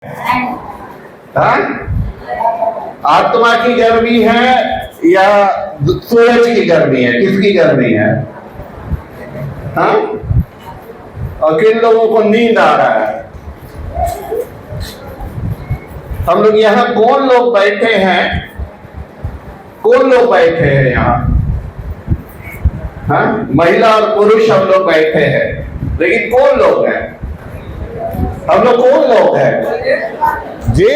हाँ? आत्मा की गर्मी है या सूरज की गर्मी है? किसकी गर्मी है? हाँ? और किन लोगों को नींद आ रहा है? हम लोग यहाँ कौन लोग बैठे हैं? कौन लोग बैठे हैं यहाँ? हाँ? महिला और पुरुष हम लोग बैठे हैं, लेकिन कौन लोग हैं? हम लोग कौन लोग हैं जी?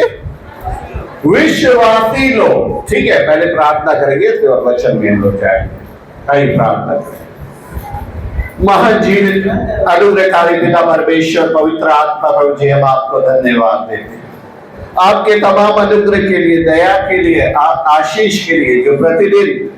विश्वासी लोग। ठीक है, पहले प्रार्थना करेंगे फिर वचन में हम लोग जाएंगे। आइए प्रार्थना करें। महान जीवित अनुग्रहकारी पिता परमेश्वर पवित्र आत्मा प्रभु जी, हम आपको धन्यवाद देते हैं आपके तमाम अनुग्रह के लिए, दया के लिए, आशीष के लिए जो प्रतिदिन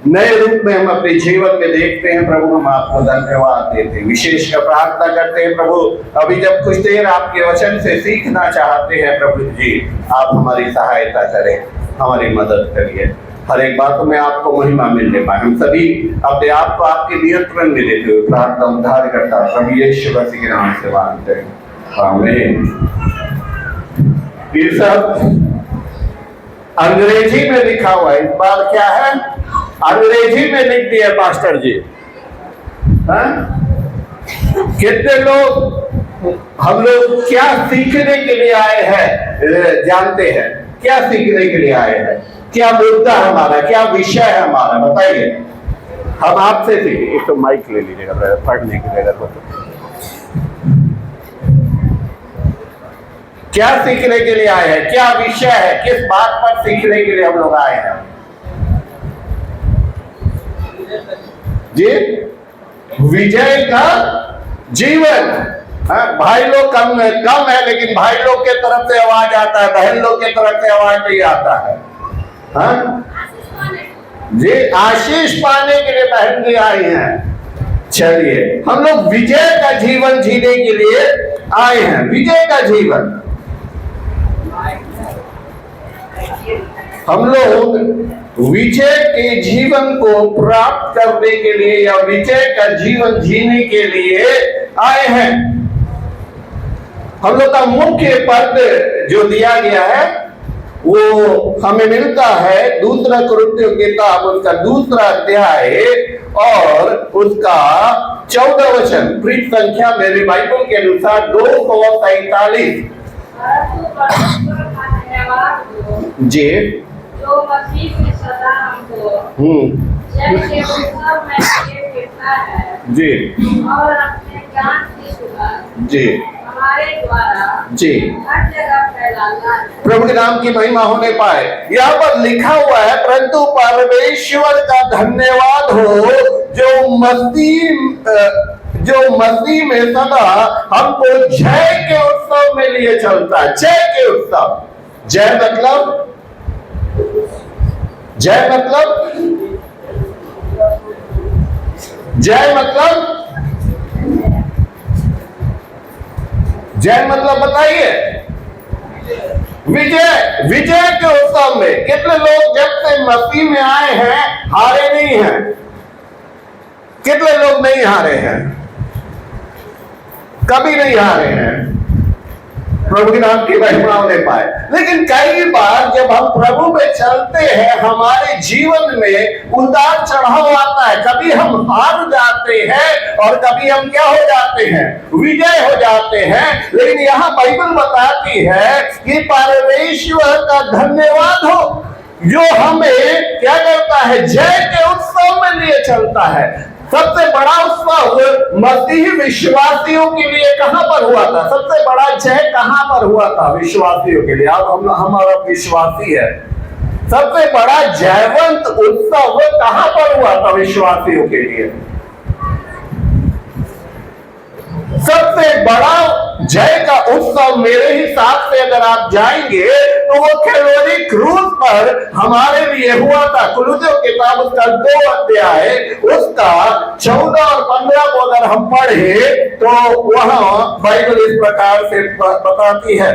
नए रूप में हम अपने जीवन में देखते हैं। प्रभु हम आपको धन्यवाद देते हैं, विशेष कर प्रार्थना करते हैं प्रभु, अभी जब कुछ देर आपके वचन से सीखना चाहते हैं प्रभु जी, आप हमारी सहायता करें, हमारी मदद करिए। हर एक बात में आपको महिमा मिलने पाए। हम सभी अपने आप को आपके नियंत्रण में लेते हुए प्रार्थना उद्धार करता प्रभु यीशु मसीह के नाम से मांगते हैं, आमीन। ये सब अंग्रेजी में लिखा हुआ है, इस बार क्या है? अंग्रेजी में लिख दिया पास्टर जी। हाँ? कितने लोग, हम लोग क्या सीखने के लिए आए हैं जानते हैं? क्या सीखने के लिए आए हैं? क्या मुद्दा हमारा, क्या विषय है हमारा, बताइए। हम आपसे सीखें। एक तो माइक ले लीजिएगा पढ़ने की जगह को। क्या सीखने के लिए आए हैं? क्या विषय है? किस बात पर सीखने के लिए हम लोग आए हैं जी? विजय का जीवन। भाई लोग कम है, लेकिन भाई लोग के तरफ से आवाज आता है, बहन लोग के तरफ से आवाज नहीं आता है। हाँ? जी, आशीष पाने के लिए बहन जी आई हैं। चलिए, हम लोग विजय का जीवन जीने के लिए आए हैं। विजय का जीवन हम लोग विजय के जीवन को प्राप्त करने के लिए या विजय का जीवन जीने के लिए आए हैं। हम लोग का मुख्य पद जो दिया गया है वो हमें मिलता है 2 कुरिन्थियों की किताब, उसका 2 अध्याय और उसका 14 वचन। पृष्ठ संख्या मेरे बाइबल के अनुसार 243 जी। जो मसीह में सदा हमको जय के उत्सव में देता है जी, और अपने ज्ञान की सुगंध जी हमारे द्वारा जी हर जगह फैलाना है। प्रभु के नाम की महिमा होने पाए। यहाँ पर लिखा हुआ है, परंतु परमेश्वर का धन्यवाद हो जो मसीह में सदा हमको जय के उत्सव में लिए चलता है। जय के उत्सव। जय मतलब जय मतलब बताइए। विजय के उत्सव में कितने लोग जब से मसीह में आए हैं हारे नहीं हैं? कितने लोग नहीं हारे हैं? कभी नहीं हारे हैं। प्रभु के नाम की महिमा होने पाए। लेकिन कई बार जब हम प्रभु में चलते हैं, हमारे जीवन में उतार चढ़ाव आता है। कभी हम हार जाते हैं और कभी हम क्या हो जाते हैं? विजय हो जाते हैं। लेकिन यहाँ बाइबल बताती है कि परमेश्वर का धन्यवाद हो जो हमें क्या करता है? जय के उत्सव में लिए चलता है। सबसे बड़ा उत्सव मसीही विश्वासियों के लिए कहां पर हुआ था? सबसे बड़ा जय कहां पर हुआ था विश्वासियों के लिए? अब हमारा विश्वासी है। सबसे बड़ा जयवंत उत्सव कहां पर हुआ था विश्वासियों के लिए? सबसे बड़ा जय का उत्सव मेरे हिसाब से अगर आप जाएंगे तो वो कैलोरी क्रूज पर हमारे लिए हुआ था। कुलुसियों की किताब उसका 2 अध्याय उसका 14 और 15 को अगर हम पढ़े तो वहां बाइबल इस प्रकार से बताती है।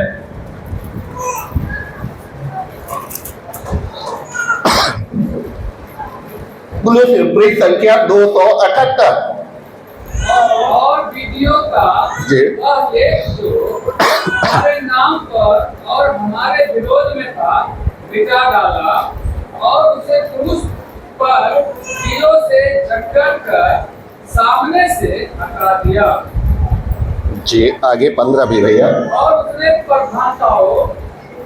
कुलुसियों पृष्ठ संख्या 278। और विधियों का जी। वह लेख जो हमारे नाम पर और हमारे विरोध में था मिटा डाला और उसे क्रूस पर कीलों से झकझक कर सामने से हटा दिया। जी आगे 15 भी भैया। और उसने प्रधानताओं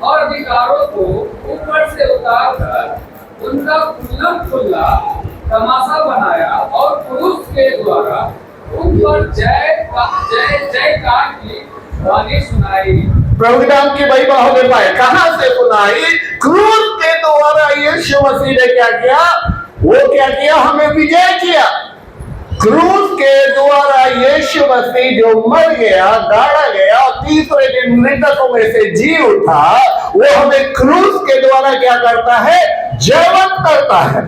और अधिकारों को ऊपर से उतार कर उनका खुल्ला तमाशा बनाया और पुरुष के द्वारा उन पर जय जयकार की ध्वनि सुनाई। प्रभु के नाम की महिमा होने पाए। कहां से सुनाई? क्रूस के द्वारा यीशु मसीह ने क्या किया? वो क्या किया? हमें विजय किया। क्रूस के द्वारा यीशु मसीह जो मर गया, गाड़ा गया और तीसरे दिन मृतकों में से जी उठा, वो हमें क्रूस के द्वारा क्या करता है? जीवित करता है।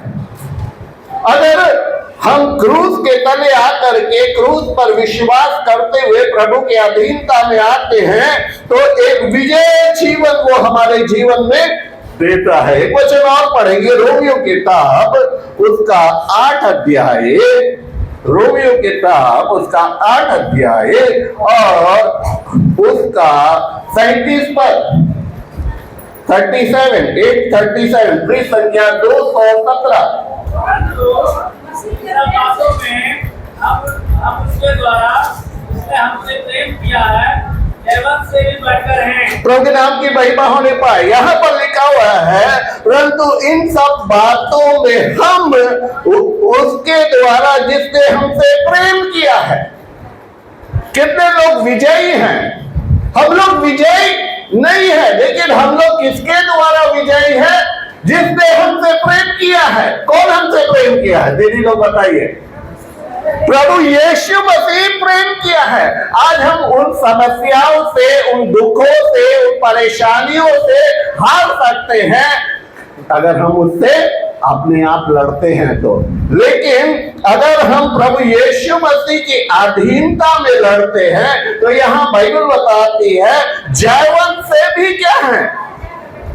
अगर हम क्रूस के तले आकर के क्रूस पर विश्वास करते हुए प्रभु की अधीनता में आते हैं तो एक विजय जीवन वो हमारे जीवन में देता है। एक वचन और पढ़ेंगे, रोमियो किताब उसका 8 अध्याय, रोमियो किताब उसका 8 अध्याय और उसका 37 पद, 37, 8:37, पृष्ठ संख्या 217। बातों में हम उसके द्वारा उसने हमसे प्रेम किया है एवं से भी बढ़कर हैं। प्रभु के नाम की महिमा होने पाए। यहाँ पर लिखा हुआ है परंतु इन सब बातों में हम उसके द्वारा जिसने हमसे प्रेम किया है। कितने लोग विजयी हैं? हम लोग विजयी नहीं है, लेकिन हम लोग किसके द्वारा विजयी है? जिसने हमसे प्रेम किया है। कौन हमसे प्रेम किया है? दीदी लोग बताइए। प्रभु यीशु मसीह प्रेम किया है। आज हम उन समस्याओं से, उन दुखों से, उन परेशानियों से हार सकते हैं अगर हम उससे अपने आप लड़ते हैं तो। लेकिन अगर हम प्रभु यीशु मसीह की अधीनता में लड़ते हैं तो यहाँ बाइबल बताती है जयवंत से भी क्या है?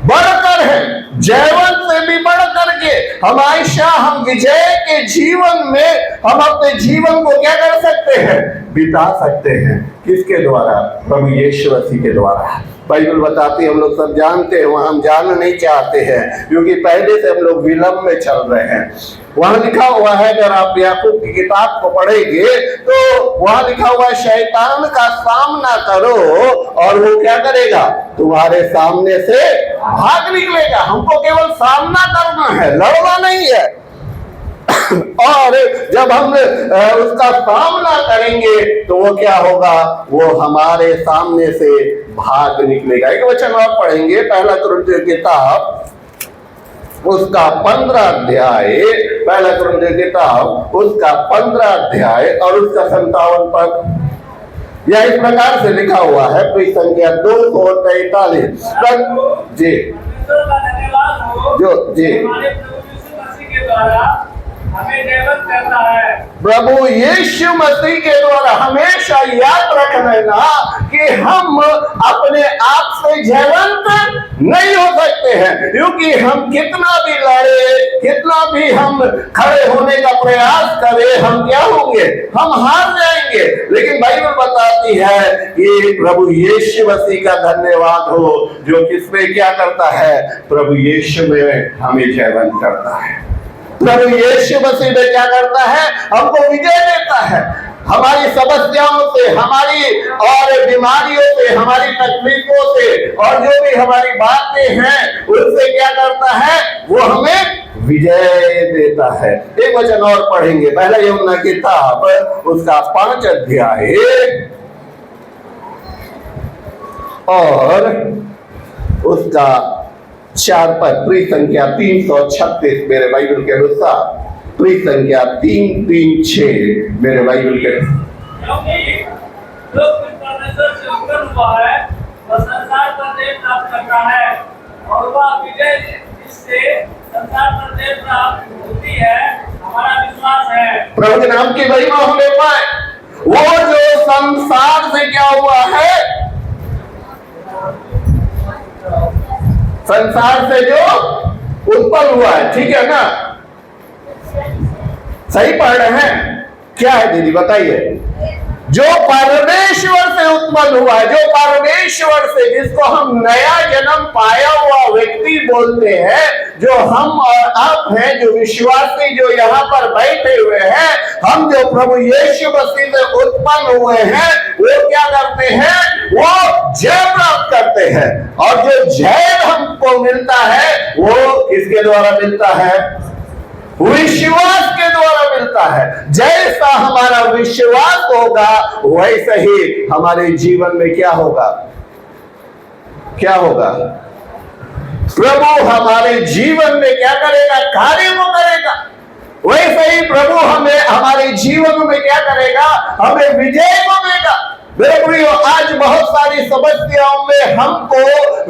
बढ़कर है। जयवंत से भी बढ़कर के हमेशा हम विजय के जीवन में हम अपने जीवन को क्या कर सकते हैं? बिता सकते हैं। किसके द्वारा? प्रभु यीशु मसीह के द्वारा। बाइबल बताती है, हम लोग सब जानते हैं, वहां हम जानना नहीं चाहते हैं क्योंकि पहले से हम लोग विलंब में चल रहे हैं। वहां लिखा हुआ है, अगर आप याकूब की किताब को पढ़ेंगे तो वहां लिखा हुआ है शैतान का सामना करो और वो क्या करेगा? तुम्हारे सामने से भाग निकलेगा। हमको केवल सामना करना है, लड़ना नहीं है। और जब हम उसका सामना करेंगे तो वो क्या होगा? वो हमारे सामने से भाग निकलेगा। एक वचन और पढ़ेंगे, पहला कुरिन्थियों की किताब उसका 15 अध्याय, पहला कुरिन्थियों की किताब उसका 15 अध्याय और उसका 57 पद। यह इस प्रकार से लिखा हुआ है, पृष्ठ संख्या 243। जी धन्यवाद हो जो जी हमारे प्रभु यीशु मसीह के द्वारा हमें जयवंत करता है। प्रभु यीशु मसीह के द्वारा हमेशा याद रखना कि हम अपने आप से जयवंत नहीं हो सकते हैं, क्योंकि हम कितना भी लड़े, कितना भी हम खड़े होने का प्रयास करें, हम क्या होंगे? हम हार जाएंगे। लेकिन बाइबल बताती है कि प्रभु यीशु मसीह का धन्यवाद हो जो किसमें क्या करता है? प्रभु यीशु में हमें जयवंत करता है। प्रभु यीशु मसीह में क्या करता है? हमको विजय देता है। हमारी समस्याओं से, हमारी और बीमारियों से, हमारी तकलीफों से और जो भी हमारी बातें हैं उनसे क्या करता है? वो हमें विजय देता है। एक वचन और पढ़ेंगे, पहला यूहन्ना की किताब उसका 5 अध्याय और उसका 4 पद, पृष्ठ संख्या 336 मेरे बाइबल के अनुसार, पृष्ठ संख्या 336 मेरे बाइबल के क्योंकि जो परमेश्वर से उत्पन्न हुआ है वह संसार पर देह प्राप्त करता है और वह विजय जिससे संसार पर देह प्राप्त होती है हमारा विश्वास है। प्रभु के नाम की महिमा होने पाए। वो जो संसार से क्या हुआ है? संसार से जो उत्पन्न हुआ है, ठीक है ना? सही पढ़ रहे हैं? क्या है दीदी बताइए? जो परमेश्वर से उत्पन्न हुआ, जो परमेश्वर से, जिसको हम नया जन्म पाया हुआ व्यक्ति बोलते हैं, जो हम और आप हैं, जो विश्वासी जो यहाँ पर बैठे हुए हैं, हम जो प्रभु यीशु मसीह से उत्पन्न हुए हैं, वो क्या करते हैं? वो जय प्राप्त करते हैं। और जो जय हमको मिलता है वो किसके द्वारा मिलता है? विश्वास के द्वारा मिलता है। जैसा हमारा विश्वास होगा वैसे ही हमारे जीवन में क्या होगा? क्या होगा? प्रभु हमारे जीवन में क्या करेगा? कार्य को करेगा। वैसे ही प्रभु हमें हमारे जीवन में क्या करेगा? हमें विजय को देगा। मेरे प्रियो, आज बहुत सारी समस्याओं में हमको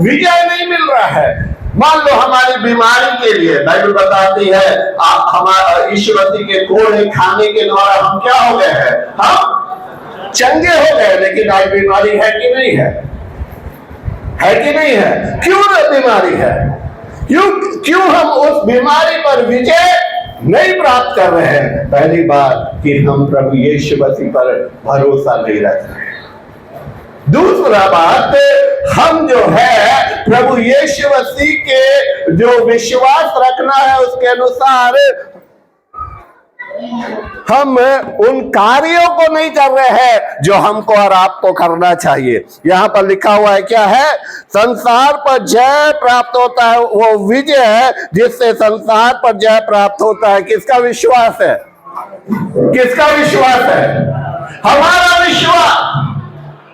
विजय नहीं मिल रहा है। मान लो हमारी बीमारी के लिए बाइबल बताती है हमारा यीशु मसीह के कोड़े खाने के द्वारा हम क्या हो गए हैं? हम चंगे हो गए। लेकिन आज बीमारी है कि नहीं है? है कि नहीं है? क्यों बीमारी है? क्यों हम उस बीमारी पर विजय नहीं प्राप्त कर रहे हैं? पहली बात कि हम प्रभु यीशु मसीह पर भरोसा नहीं रख रहे। दूसरा बात, हम जो है प्रभु यीशु मसीह के जो विश्वास रखना है उसके अनुसार हम उन कार्यों को नहीं कर रहे हैं जो हमको और आपको करना चाहिए। यहां पर लिखा हुआ है, क्या है? संसार पर जय प्राप्त होता है, वो विजय है जिससे संसार पर जय प्राप्त होता है। किसका विश्वास है? किसका विश्वास है? हमारा विश्वास।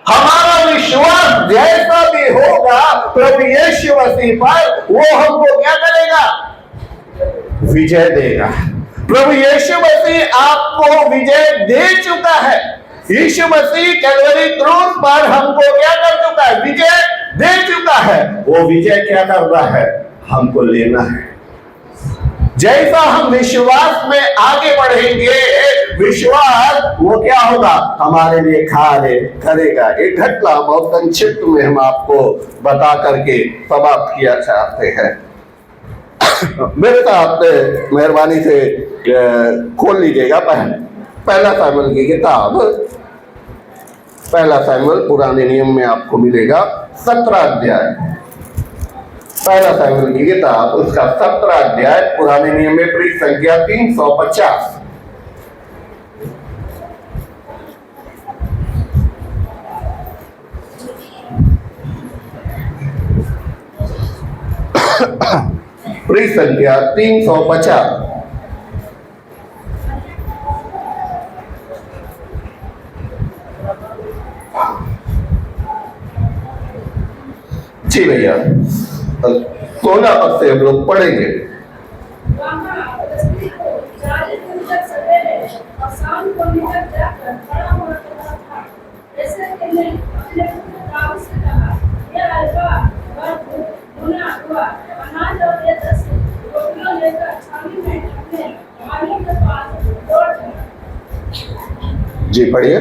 हमारा विश्वास जैसा भी होगा प्रभु यीशु मसीह पर, वो हमको क्या करेगा? विजय देगा। प्रभु यीशु मसीह आपको विजय दे चुका है। यीशु मसीह कैलवरी क्रूस पर हमको क्या कर चुका है? विजय दे चुका है। वो विजय क्या कर रहा है? हमको लेना है। जैसा हम विश्वास में आगे बढ़ेंगे, विश्वास वो क्या होगा? हमारे लिए कार्य करेगा। एक घटना बहुत संक्षिप्त में हम आपको बता करके समाप्त किया चाहते हैं। मेरे साथ मेहरबानी से खोल लीजिएगा पहला सामुएल की किताब। पहला सामुएल पुराने नियम में आपको मिलेगा 17 अध्याय। पहला सामुएल की किताब उसका 17 अध्याय, पुराने नियम में पृष्ठ संख्या 350। पृष्ठ संख्या 350। जी भैया, 16 पद से हम लोग पढ़ेंगे। जी पढ़िए।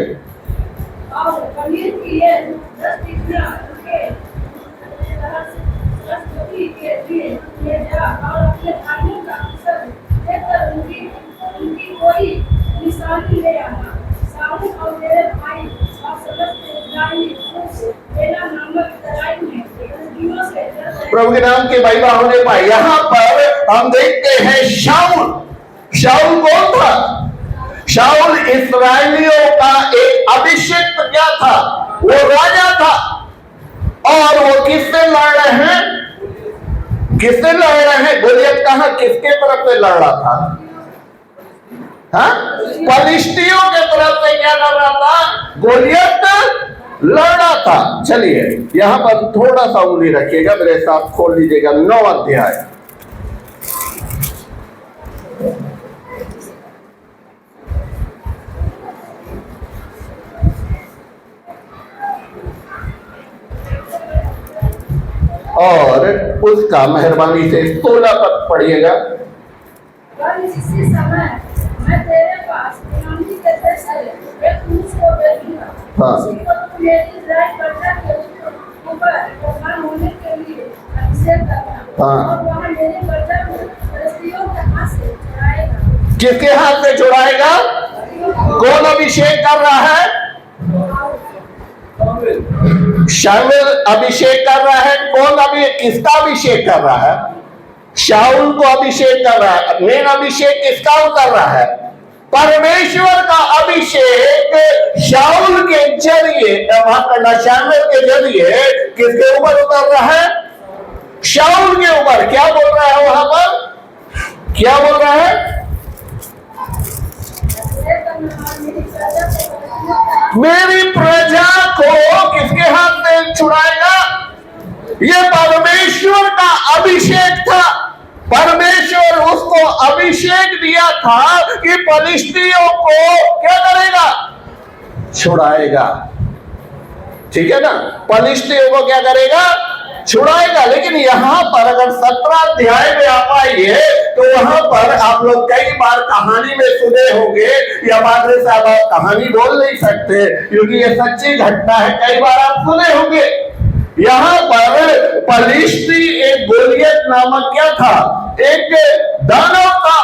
प्रभु के नाम के भाई होने पाए। यहाँ पर हम देखते हैं शाऊल। शाऊल कौन था? शाऊल इस्राएलियों का एक अभिषिक्त क्या था? वो राजा था। और वो किससे लड़ रहे हैं? किससे लड़ रहे हैं? गोलियत कहां किसके तरफ से लड़ रहा था? हाँ, फलिस्तियों के तरफ से क्या कर रहा था? गोलियत लड़ रहा था। चलिए यहां पर थोड़ा सा उंगली रखिएगा, मेरे साथ खोल लीजिएगा 9 अध्याय। और उसका मेहरबानी से 16 पद पढ़िएगा। इसी समय मैं तेरे पास गुलामी के देश से एक पुरुष को भेजूंगा। हाँ। उसी को तू मेरी इज़राइल प्रजा के ऊपर प्रधान होने के लिए अभिषेक करना। हाँ। और वह मेरी प्रजा को फिलिस्तियों के हाथ से छुड़ाएगा। किसके हाथ से छुड़ाएगा? कौन अभिषेक कर रहा है? शाऊल अभिषेक कर रहा है। कौन अभी किसका अभिषेक कर रहा है? शाऊल को अभिषेक कर रहा है। मेन अभिषेक किसका कर रहा है? परमेश्वर का अभिषेक शाऊल के जरिए, शाऊल के जरिए किसके ऊपर उतर रहा है? शाऊल के ऊपर। क्या बोल रहा है वहां पर? क्या बोल रहा है? मेरी प्रजा को किसके हाथ में छुड़ाएगा? ये परमेश्वर का अभिषेक था। परमेश्वर उसको अभिषेक दिया था कि फलिश्तियों को क्या करेगा? छुड़ाएगा। ठीक है ना? फलिश्तियों को क्या करेगा? छुड़ाएगा। लेकिन यहां पर अगर 17 अध्याय में आप आइए तो वहां पर आप लोग कई बार कहानी में सुने होंगे, या मादरे साहब आप कहानी बोल नहीं सकते क्योंकि ये सच्ची घटना है, कई बार आप सुने होंगे। यहां पर फलिश्ती एक गोलियत नामक क्या था? एक दानव था,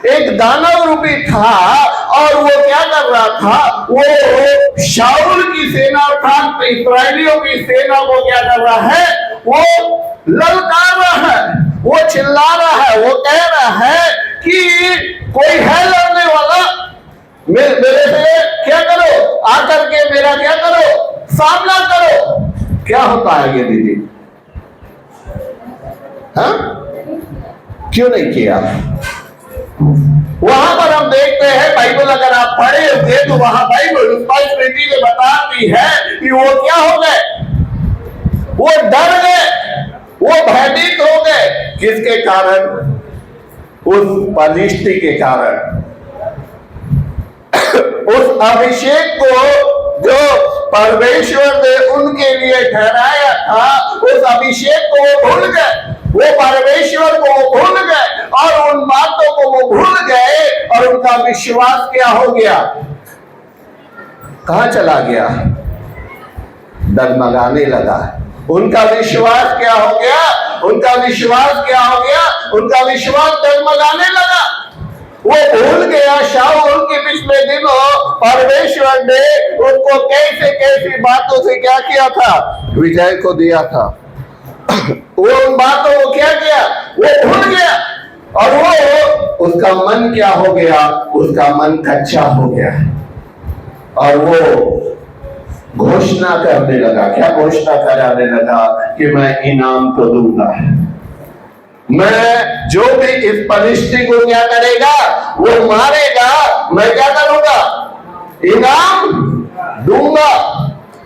एक दानव रूपी था। और वो क्या कर रहा था? वो शाऊल की सेना अर्थात इस्राएलियों की सेना को क्या कर रहा है? वो ललकार रहा है, वो चिल्ला रहा है, वो कह रहा है कि कोई है लड़ने वाला, मेरे से क्या करो, आकर के मेरा क्या करो, सामना करो। क्या होता है ये दीदी? हाँ, क्यों नहीं किया? वहां पर हम देखते हैं, बाइबल अगर आप पढ़े होंगे तो वहां बाइबल स्पष्ट रीति से बताती है कि वो क्या हो गए? वो डर गए, वो भयभीत हो गए। किसके कारण? उस फलिश्ती के कारण। उस अभिषेक को जो परमेश्वर ने उनके लिए ठहराया था, उस अभिषेक को वो भूल गए। वो परमेश्वर को वो भूल गए और उन बातों को वो भूल गए और उनका विश्वास क्या हो गया? कहां चला गया? डगमगाने लगा। उनका विश्वास क्या हो गया? उनका विश्वास क्या हो गया? उनका विश्वास डगमगाने लगा। वो भूल गया शाऊल के पिछले दिनों परमेश्वर ने उनको कैसे कैसी बातों से क्या किया था? विजय को दिया था। वो उन बातों को क्या किया? वो भूल गया। और वो उसका मन क्या हो गया? उसका मन कच्चा हो गया और वो घोषणा करने लगा। क्या घोषणा कराने लगा? कि मैं इनाम को दूंगा। मैं जो भी इस फलिश्ती को क्या करेगा, वो मारेगा, मैं क्या करूंगा? इनाम दूंगा।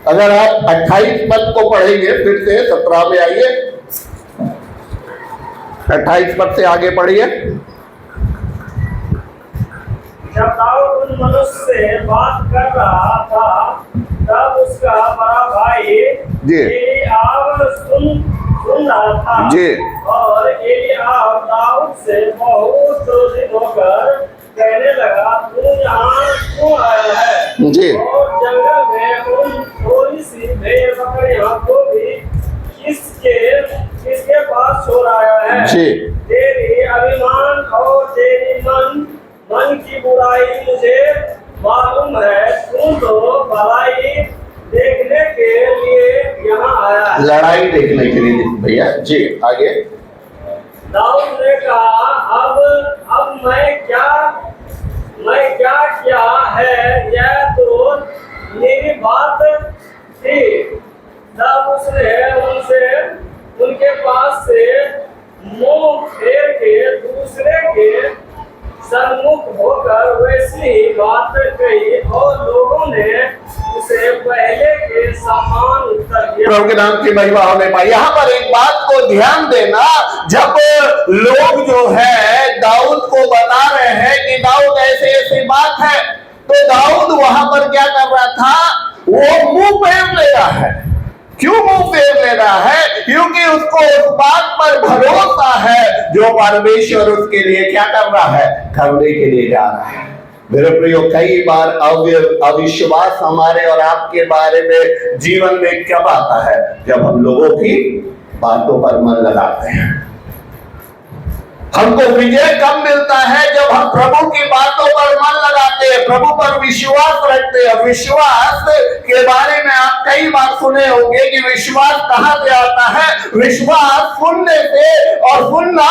अगर आप 28 पद को पढ़ेंगे, फिर से 17 में आइए, 28 पद से आगे पढ़िए। जब दाऊद उन मनुष्य से बात कर रहा था तब उसका बड़ा भाई एलीआब सुन रहा था जी। और एलीआब दाऊद से बहुत क्रोधित होकर कहने लगा, तू यहाँ क्यों आया है? जी। और जंगल में उन थोड़ी सी भेड़ बकरियों को भी किसके पास छोड़ आया है? जी। तेरी अभिमान और तेरी मन की बुराई मुझे मालूम है। तू तो भलाई देखने के लिए यहाँ आया है। लड़ाई देखने के लिए भैया जी। आगे दाऊद ने कहा, अब मैं क्या है? यह तो मेरी बात थी। तब उसने उनके पास से मुंह फेर के दूसरे के सन्मुख होकर वैसी ही बात कही और लोगों ने उसे पहले के समान उत्तर दिया। प्रभु के नाम की महिमा होने पाई। यहाँ पर एक बात को ध्यान देना, जब लोग जो है दाऊद को बता रहे हैं कि दाऊद ऐसे ऐसी बात है, तो दाऊद वहां पर क्या कर रहा था? वो मुंह फेर ले रहा है। क्यों मुंह फेर ले रहा है? क्योंकि उसको उस बात पर भरोसा है जो परमेश्वर उसके लिए क्या कर रहा है? करने के लिए जा रहा है। मेरे प्रियो, कई बार अविश्वास हमारे और आपके बारे में जीवन में कब आता है? जब हम लोगों की बातों पर मन लगाते हैं। हमको विजय कब मिलता है? जब हम प्रभु की बातों पर मन लगाते हैं, प्रभु पर विश्वास रखते हैं। विश्वास के बारे में आप कई बार सुने होंगे कि विश्वास कहां से आता है? विश्वास सुनने से, और सुनना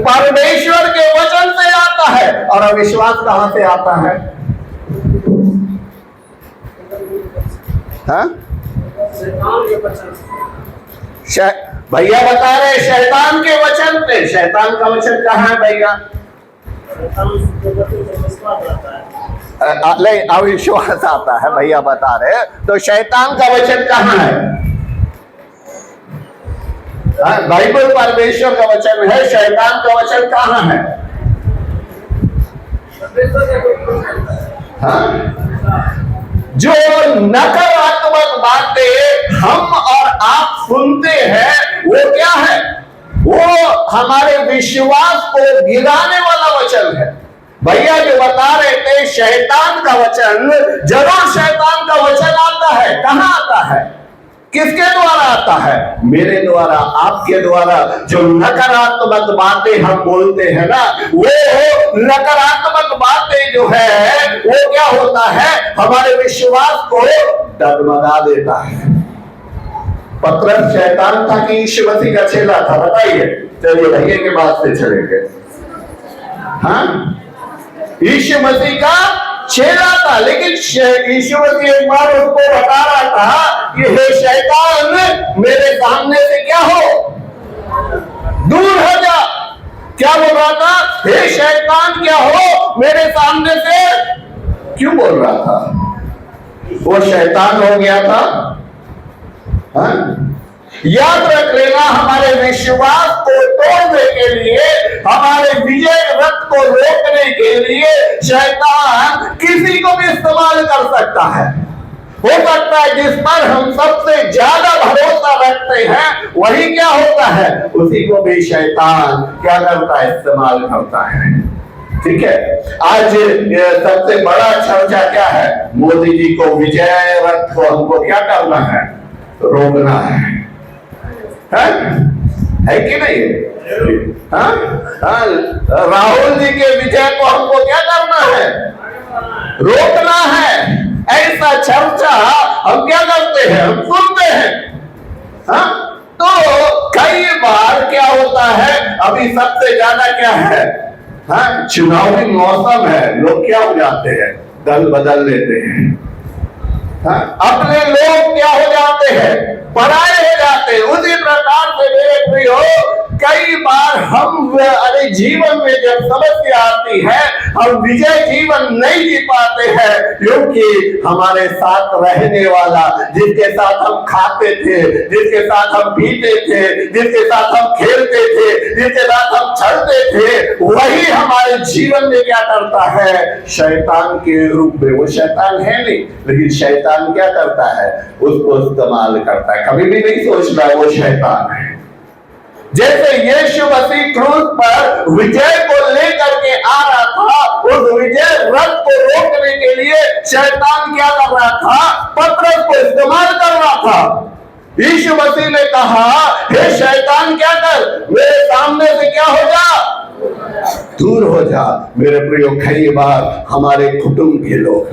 परमेश्वर के वचन से आता है। और अविश्वास कहां से आता है? हाँ? भैया बता रहे शैतान के वचन पे। शैतान का वचन कहाँ है भैया? नहीं, अविश्वास आता है, भैया बता रहे। तो शैतान का वचन कहाँ है? बाइबल परमेश्वर का वचन है, शैतान का वचन कहाँ है? जो नकारात्मक बातें हम और आप सुनते हैं, वो क्या है? वो हमारे विश्वास को गिराने वाला वचन है। भैया जो बता रहे थे शैतान का वचन, जरूर शैतान का वचन आता है। कहां आता है? किसके द्वारा आता है? मेरे द्वारा, आपके द्वारा। जो नकारात्मक बातें हम बोलते हैं ना, वो नकारात्मक बातें जो है वो क्या होता है? हमारे विश्वास को डगमगा देता है। पतरस शैतान था कि यीशु मसीह का चेला था? बताइए। चलिए भैया के बात से चलेंगे। हाँ, यीशु मसीह का चेला था, लेकिन यीशु मसीह एक बार उसको बता रहा था कि हे शैतान, मेरे सामने से क्या हो? दूर हो जा। क्या बोल रहा था? हे शैतान क्या हो? मेरे सामने से क्यों बोल रहा था? वो शैतान हो गया था। हाँ? याद रख लेना, हमारे विश्वास को तोड़ने के लिए, हमारे विजय रथ को रोकने के लिए शैतान किसी को भी इस्तेमाल कर सकता है। हो सकता है जिस पर हम सबसे ज्यादा भरोसा रखते हैं, वही क्या होता है? उसी को भी शैतान क्या करता है? इस्तेमाल करता है। ठीक है। आज सबसे बड़ा चर्चा क्या है? मोदी जी को विजय रथ को हमको क्या करना है? रोकना है कि नहीं? हाँ? राहुल जी के विजय को हमको क्या करना है? रोकना है। ऐसा चर्चा हम क्या करते हैं? हम सुनते हैं। हाँ? तो कई बार क्या होता है? अभी सबसे ज्यादा क्या है? हाँ, चुनावी मौसम है। लोग क्या हो जाते हैं? दल बदल लेते हैं। हाँ? अपने लोग क्या हो जाते हैं? पराये हो जाते हैं। उसी प्रकार से मेरे प्रियो, कई बार हम अरे जीवन में जब समस्या आती है, हम विजय जीवन नहीं जी पाते हैं, क्योंकि हमारे साथ रहने वाला, जिसके साथ हम खाते थे, जिसके साथ हम पीते थे, जिसके साथ हम खेलते थे, जिसके साथ हम चलते थे, वही हमारे जीवन में क्या करता है? शैतान के रूप में। वो शैतान है नहीं, लेकिन शैतान क्या करता है? उसको इस्तेमाल करता है। कभी भी नहीं सोचना वो शैतान है। जैसे यीशु मसीह क्रूस पर विजय को लेकर के आ रहा था, उस विजय रथ को रोकने के लिए शैतान क्या कर रहा था? पतरस को इस्तेमाल कर रहा था। यीशु मसीह ने कहा, हे शैतान क्या कर? मेरे सामने से क्या हो जा? दूर हो जा। मेरे प्रियो, कई बार हमारे कुटुंब के लोग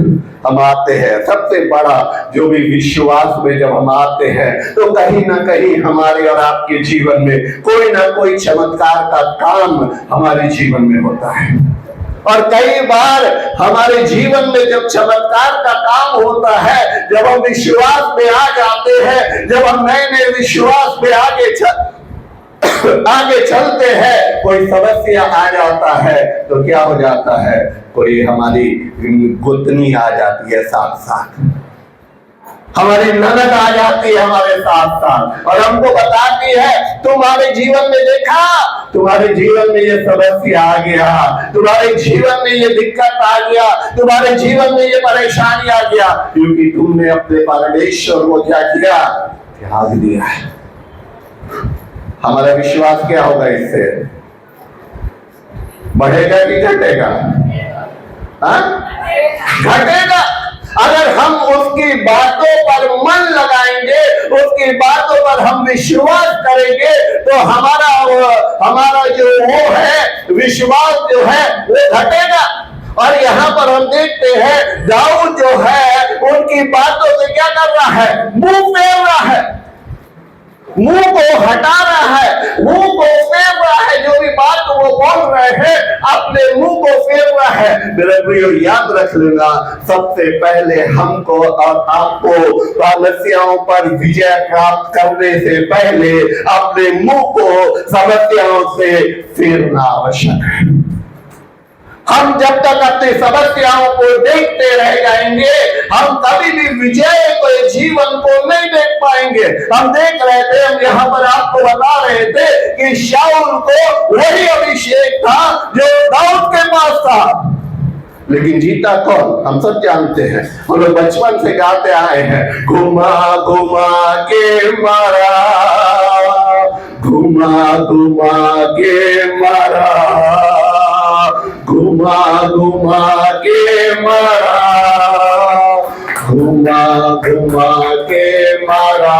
हम आते हैं, सबसे बड़ा जो भी विश्वास में जब हम आते हैं, तो कहीं ना कहीं हमारे और आपके जीवन में कोई ना कोई चमत्कार का काम हमारे जीवन में होता है। और कई बार हमारे जीवन में जब चमत्कार का काम होता है, जब हम विश्वास में आ जाते हैं, जब हम नए नए विश्वास में आगे चलते हैं, कोई समस्या आ जाता है तो क्या हो जाता है? कोई हमारी गुतनी आ जाती है साथ साथ, हमारी ननद आ जाती है हमारे साथ साथ, और हमको बताती है, तुम्हारे जीवन में देखा, तुम्हारे जीवन में ये समस्या आ गया, तुम्हारे जीवन में ये दिक्कत आ गया, तुम्हारे जीवन में ये परेशानी आ गया, क्योंकि तुमने अपने परमेश्वर को क्या किया? त्याग दिया है। हमारा विश्वास क्या होगा? इससे बढ़ेगा कि घटेगा? घटेगा। अगर हम उसकी बातों पर मन लगाएंगे, उसकी बातों पर हम विश्वास करेंगे, तो हमारा जो वो है विश्वास जो है वो घटेगा। और यहाँ पर हम देखते हैं दाऊद जो है उनकी बातों से क्या कर रहा है, मुंह फेर रहा है, मुंह को हटा रहा है, मुंह को फेर रहा है। जो भी बात वो बोल रहे हैं अपने मुंह को फेर रहा है। मेरे प्रियो याद रख लेना, सबसे पहले हमको और आपको समस्याओं पर विजय प्राप्त करने से पहले अपने मुंह को समस्याओं से फेरना आवश्यक है। हम जब तक अपनी समस्याओं को देखते रह जाएंगे, हम कभी भी विजय को जीवन को नहीं देख पाएंगे। हम देख रहे थे, हम यहाँ पर आपको बता रहे थे कि शाऊल को वही अभिषेक था जो दाऊद के पास था, लेकिन जीता कौन हम सब जानते हैं। हम लोग बचपन से गाते आए हैं, घुमा घुमा के मारा, घुमा घुमा के मारा, घुमा घुमा के मारा, घुमा घुमा के मारा।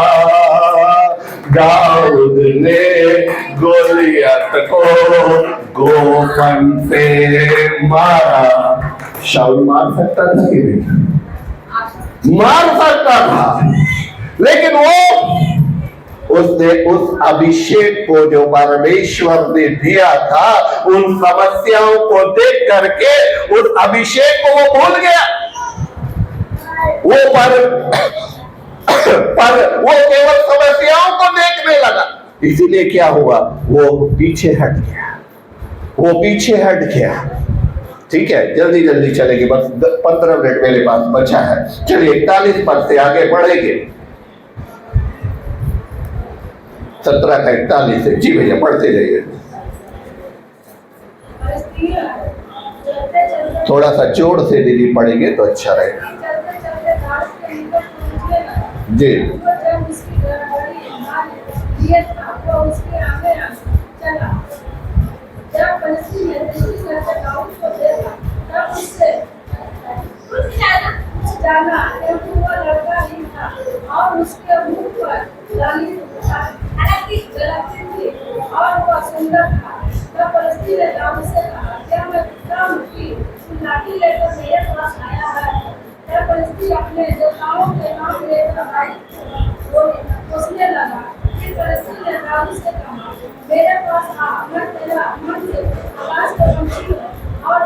दाऊद ने गोलियत को गोफन से मारा। शाऊल मार सकता था कि नहीं? मार सकता था, लेकिन उसने उस अभिषेक को जो परमेश्वर ने दिया था, उन समस्याओं को देख करके उस अभिषेक को वो भूल गया। वो पर वो केवल समस्याओं को देखने लगा। इसीलिए क्या हुआ, वो पीछे हट गया, वो पीछे हट गया। ठीक है, जल्दी जल्दी चलेंगे, बस 15 मिनट मेरे पास बचा है। चलिए 41 पद से आगे बढ़ेंगे, 17 का 41 है। जी भैया पढ़ते जाइए, थोड़ा सा जोर से दीदी पढ़ेंगे तो अच्छा रहेगा। जी और उसके मुंह पर लाली जलाती थी और वह सुंदर था। तब फलस्तीनी ने दाऊद से कहा, क्या मैं पिता हूँ कि तू लाठी लेकर मेरे पास आया है? तब फलस्तीनी अपने देवताओं के नाम लेकर आई उसने लगा। फिर फलस्तीनी ने दाऊद से कहा, मेरे पास आ, मैं तेरा मन से आकाश को पंछी और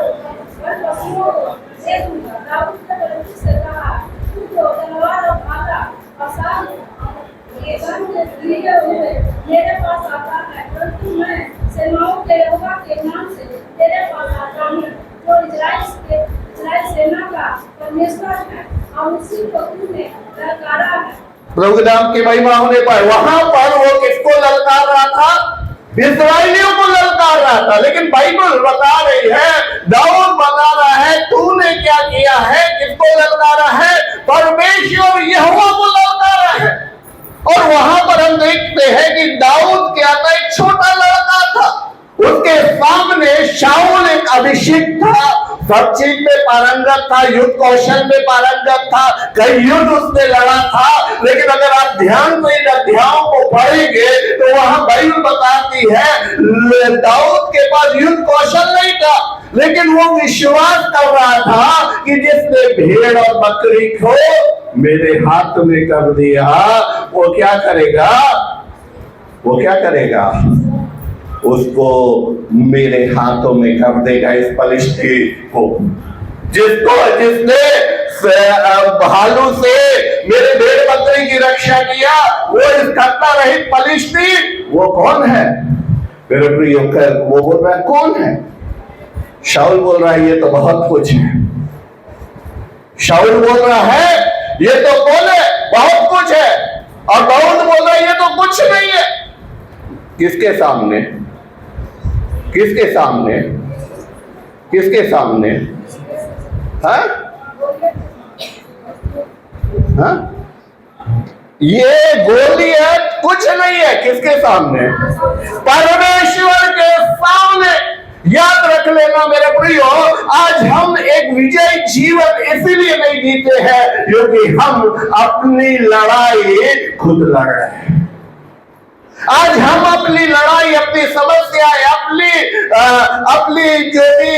वन पशुओं को दे दूंगा। दाऊद ने फलस्तीनी से कहा, तू तो तलवार और भाला और साल ये गन लिए हुए मेरे पास आता है, परंतु मैं सेनाओं के यहोवा के नाम से तेरे पास आता हूँ, जो इजराइल सेना का परमेश्वर है, और उसी को तूने ललकारा है। प्रभु के नाम की महिमा होने पर वहां पर वो किसको ललकार रहा था? इस्राएलियों को ललकार रहा था। लेकिन बाइबल बता रही है, दाऊद बता रहा है, तूने क्या किया है? किसको ललकारा है? परमेश्वर यहोवा को ललकारा है। और वहां पर हम देखते हैं कि दाऊद क्या था, एक छोटा लड़का था, उसके सामने शाऊल एक अभिषेक था, सब चीज में पारंगत था, युद्ध कौशल में पारंगत था, कई युद्ध उसने लड़ा था। लेकिन अगर आप ध्यान से इन अध्यायों को पढ़ेंगे तो वहां बाइबल बताती है दाऊद के पास युद्ध कौशल नहीं था, लेकिन वो विश्वास कर रहा था कि जिसने भेड़ और बकरी को मेरे हाथ में कर दिया, वो क्या करेगा, वो क्या करेगा, उसको मेरे हाथों में कर देगा। इस पलिश्ती को, जिसने भालू से मेरे भेड़ बकरी की रक्षा किया, वो इस घटना रहित पलिश्ती, वो कौन है मेरे प्रियो? वो बोल रहा है कौन है? शाऊल बोल रहा है ये तो बहुत कुछ है। शाऊल बोल रहा है ये तो कौन है, बहुत कुछ है। और दाऊद बोल रहा है ये तो कुछ नहीं है। किसके सामने? किसके सामने? किसके सामने? हाँ? हाँ? ये गोलियत कुछ नहीं है। किसके सामने? परमेश्वर के सामने। याद रख लेना मेरे प्रियो, आज हम एक विजय जीवन इसीलिए नहीं जीते हैं क्योंकि हम अपनी लड़ाई खुद लड़ रहे हैं। आज हम अपनी लड़ाई, अपनी समस्याएं, अपनी जो भी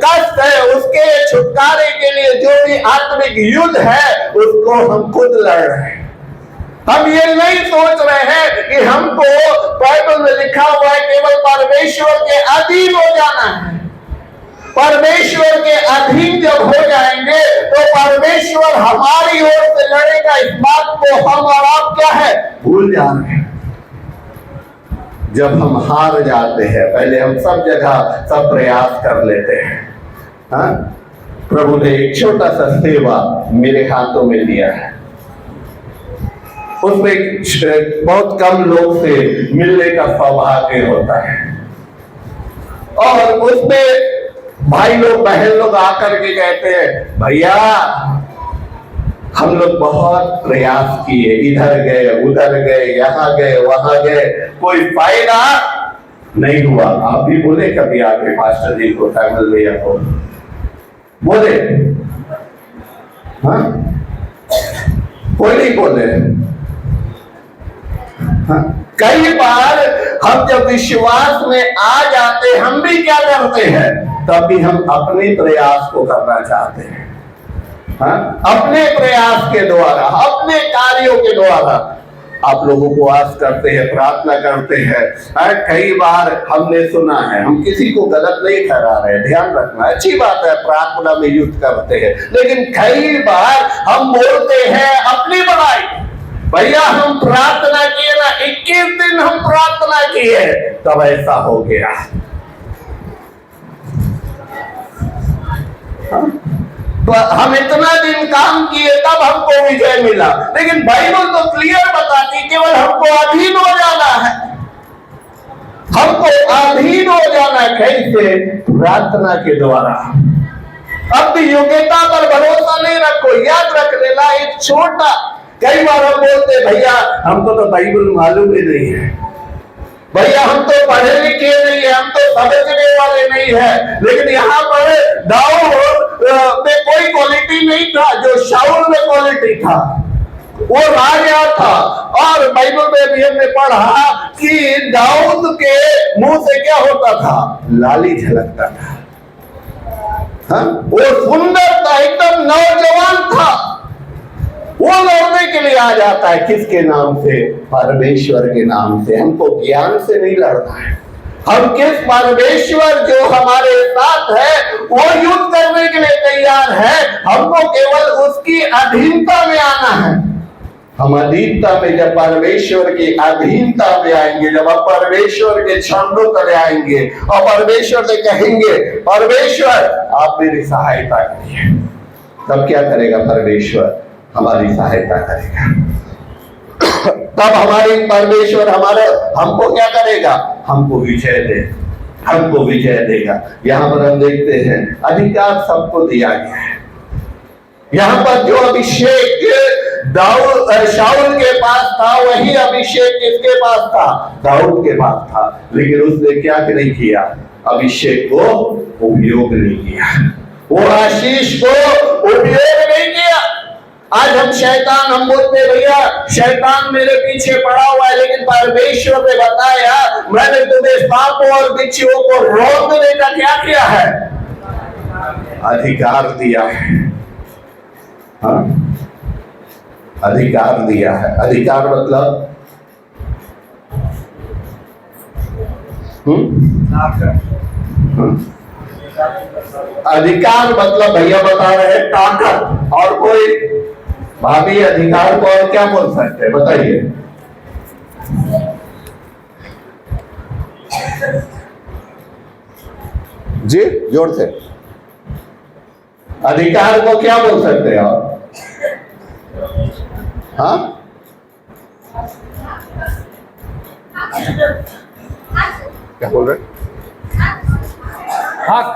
कष्ट है उसके छुटकारे के लिए जो भी आत्मिक युद्ध है उसको हम खुद लड़ रहे हैं। हम ये नहीं सोच रहे हैं कि हमको बाइबल में लिखा हुआ है केवल परमेश्वर के अधीन हो जाना है। परमेश्वर के अधीन जब हो जाएंगे तो परमेश्वर हमारी ओर से लड़ेगा। इस बात को हम और आप क्या है भूल जा रहे हैं। जब हम हार जाते हैं, पहले हम सब जगह सब प्रयास कर लेते हैं। हाँ, प्रभु ने एक छोटा सा सेवा मेरे हाथों में दिया है, उसमें बहुत कम लोग से मिलने का सौभाग्य होता है और उसमें भाई लोग बहन लोग आकर के कहते हैं भैया हम लोग बहुत प्रयास किए, इधर गए उधर गए यहाँ गए वहां गए, कोई फायदा नहीं हुआ। आप भी बोले कभी आके पास्टर जी को, फैमिली भैया को बोले? हाँ, कोई नहीं बोले। हाँ? कई बार हम जब विश्वास में आ जाते हम भी क्या करते हैं, तब भी हम अपने प्रयास को करना चाहते हैं। हाँ? अपने प्रयास के द्वारा, अपने कार्यों के द्वारा आप लोगों को आस करते हैं, प्रार्थना करते हैं। कई बार हमने सुना है, हम किसी को गलत नहीं ठहरा रहे, ध्यान रखना, अच्छी बात है, प्रार्थना में युद्ध करते हैं, लेकिन कई बार हम बोलते हैं अपनी बड़ाई। भैया हम प्रार्थना किए ना, 21 दिन हम प्रार्थना किए तब ऐसा हो गया। हम इतना दिन काम किए तब हमको विजय मिला, लेकिन बाइबल तो क्लियर बताती केवल हमको अधीन हो जाना है। हमको अधीन हो जाना कैसे? प्रार्थना के द्वारा। अपनी योग्यता पर भरोसा नहीं रखो। याद रख लेना एक छोटा, कई बार हम बोलते भैया हमको तो बाइबल मालूम ही नहीं है, भैया हम तो पढ़े लिखे नहीं है, हम तो समझने वाले नहीं है। लेकिन यहाँ पर दाऊद में कोई क्वालिटी नहीं था जो शाऊल में क्वालिटी था। वो राजा था और बाइबल में भी हमने पढ़ा कि दाऊद के मुंह से क्या होता था? लाली झलकता था। हाँ? वो सुंदर था, एकदम नौजवान था। वो लड़ने के लिए आ जाता है किसके नाम से? परमेश्वर के नाम से। हमको ज्ञान से नहीं लड़ना है। हम किस परमेश्वर जो हमारे साथ है वो युद्ध करने के लिए तैयार है, हमको केवल उसकी अधीनता में आना है। हम अधीनता में, जब परमेश्वर की अधीनता में आएंगे, जब हम परमेश्वर के छंदों तले आएंगे और परमेश्वर से कहेंगे परमेश्वर आप मेरी सहायता करिए, तब क्या करेगा परमेश्वर? हमारी सहायता करेगा। तब हमारी परमेश्वर हमको क्या करेगा? हमको विजय दे, हमको विजय देगा। यहाँ पर हम देखते हैं अधिकार सबको दिया गया है। यहाँ पर जो अभिषेक शाऊल के पास था वही अभिषेक किसके पास था? दाऊद के पास था। लेकिन उसने क्या नहीं किया? अभिषेक को उपयोग नहीं किया, वो आशीष को उपयोग नहीं किया। आज हम बोलते भैया शैतान मेरे पीछे पड़ा हुआ है, लेकिन परमेश्वर ने बताया मैंने तुम्हें सांपों और बिच्छुओं को रोकने का क्या किया है? अधिकार दिया है। हाँ? अधिकार दिया है। अधिकार मतलब अधिकार मतलब भैया बता रहे हैं ताकत। और कोई भाभी अधिकार को और क्या बोल सकते हैं बताइए? जी जोर से, अधिकार को क्या बोल सकते हैं आप? हाँ, क्या बोल रहे? हक,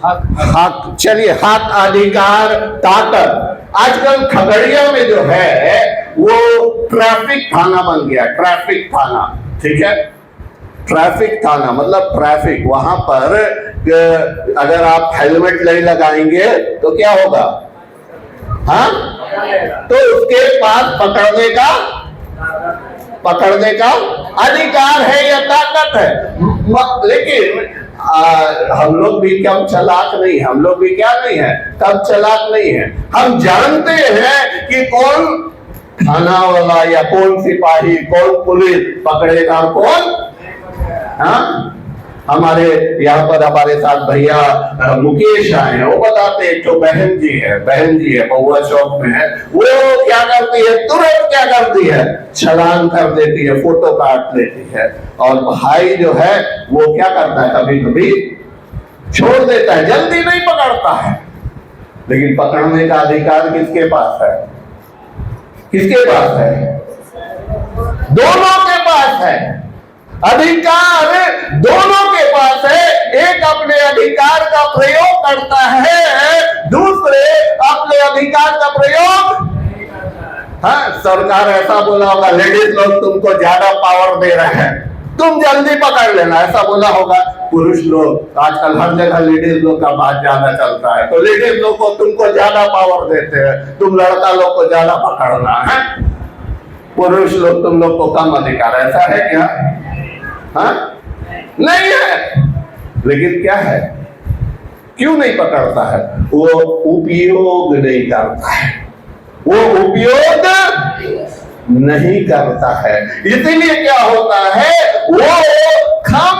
हक, हक। चलिए, हक, अधिकार, ताकत। आजकल खगड़िया में जो है वो ट्रैफिक थाना बन गया, ट्रैफिक थाना। ठीक है, ट्रैफिक थाना मतलब ट्रैफिक, वहां पर अगर आप हेलमेट नहीं लगाएंगे तो क्या होगा? हाँ, तो उसके पास पकड़ने का अधिकार है या ताकत है। लेकिन हम लोग भी कम चालाक नहीं, हम लोग भी क्या नहीं है, कम चालाक नहीं है। हम जानते हैं कि कौन थाना वाला या कौन सिपाही, कौन पुलिस पकड़ेगा और कौन। हाँ, हमारे यहाँ पर हमारे साथ भैया मुकेश आए हैं, वो बताते हैं जो बहन जी है बहुआ चौक में है, वो क्या करती है, तुरंत क्या करती है, छलांग कर देती है, फोटो काट लेती है। और भाई जो है वो क्या करता है, कभी कभी छोड़ देता है, जल्दी नहीं पकड़ता है। लेकिन पकड़ने का अधिकार किसके पास है? किसके पास है? दोनों के पास है। अधिकार दोनों के पास है। एक अपने अधिकार का प्रयोग करता है, दूसरे अपने अधिकार का प्रयोग। हाँ, सरकार ऐसा बोला होगा, लेडीज लोग तुमको ज्यादा पावर दे रहे हैं, तुम जल्दी पकड़ लेना, ऐसा बोला होगा। पुरुष लोग आजकल हर जगह लेडीज लोग का बात ज्यादा चलता है, तो लेडीज लोग को तुमको ज्यादा पावर देते हैं, तुम लड़का लोग को ज्यादा पकड़ना है, पुरुष लोग तुम लोग को कम अधिकार, ऐसा है क्या? हाँ, नहीं है। लेकिन क्या है, क्यों नहीं पकड़ता है? वो उपयोग नहीं करता है, वो उपयोग नहीं करता है। इसीलिए क्या होता है, वो कम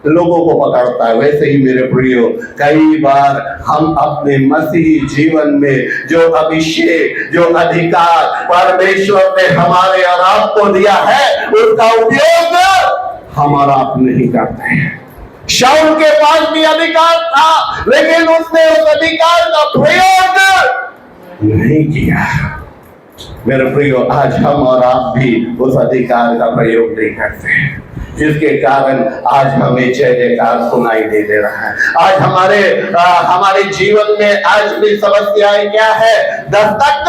लोगों को पकड़ता है। वैसे ही मेरे प्रियो, कई बार हम अपने मसीही जीवन में जो अभिषेक, जो अधिकार परमेश्वर ने हमारे और आपको दिया है, उसका उपयोग हमारा आप नहीं करते हैं। शाऊल के पास भी अधिकार था, लेकिन उसने उस अधिकार का प्रयोग नहीं किया। मेरे प्रियो, आज हम और आप भी उस अधिकार का प्रयोग नहीं करते हैं, जिसके कारण आज हमें जय जयकार सुनाई दे रहा है। आज हमारे जीवन में आज भी समस्याएं क्या है, दस्तक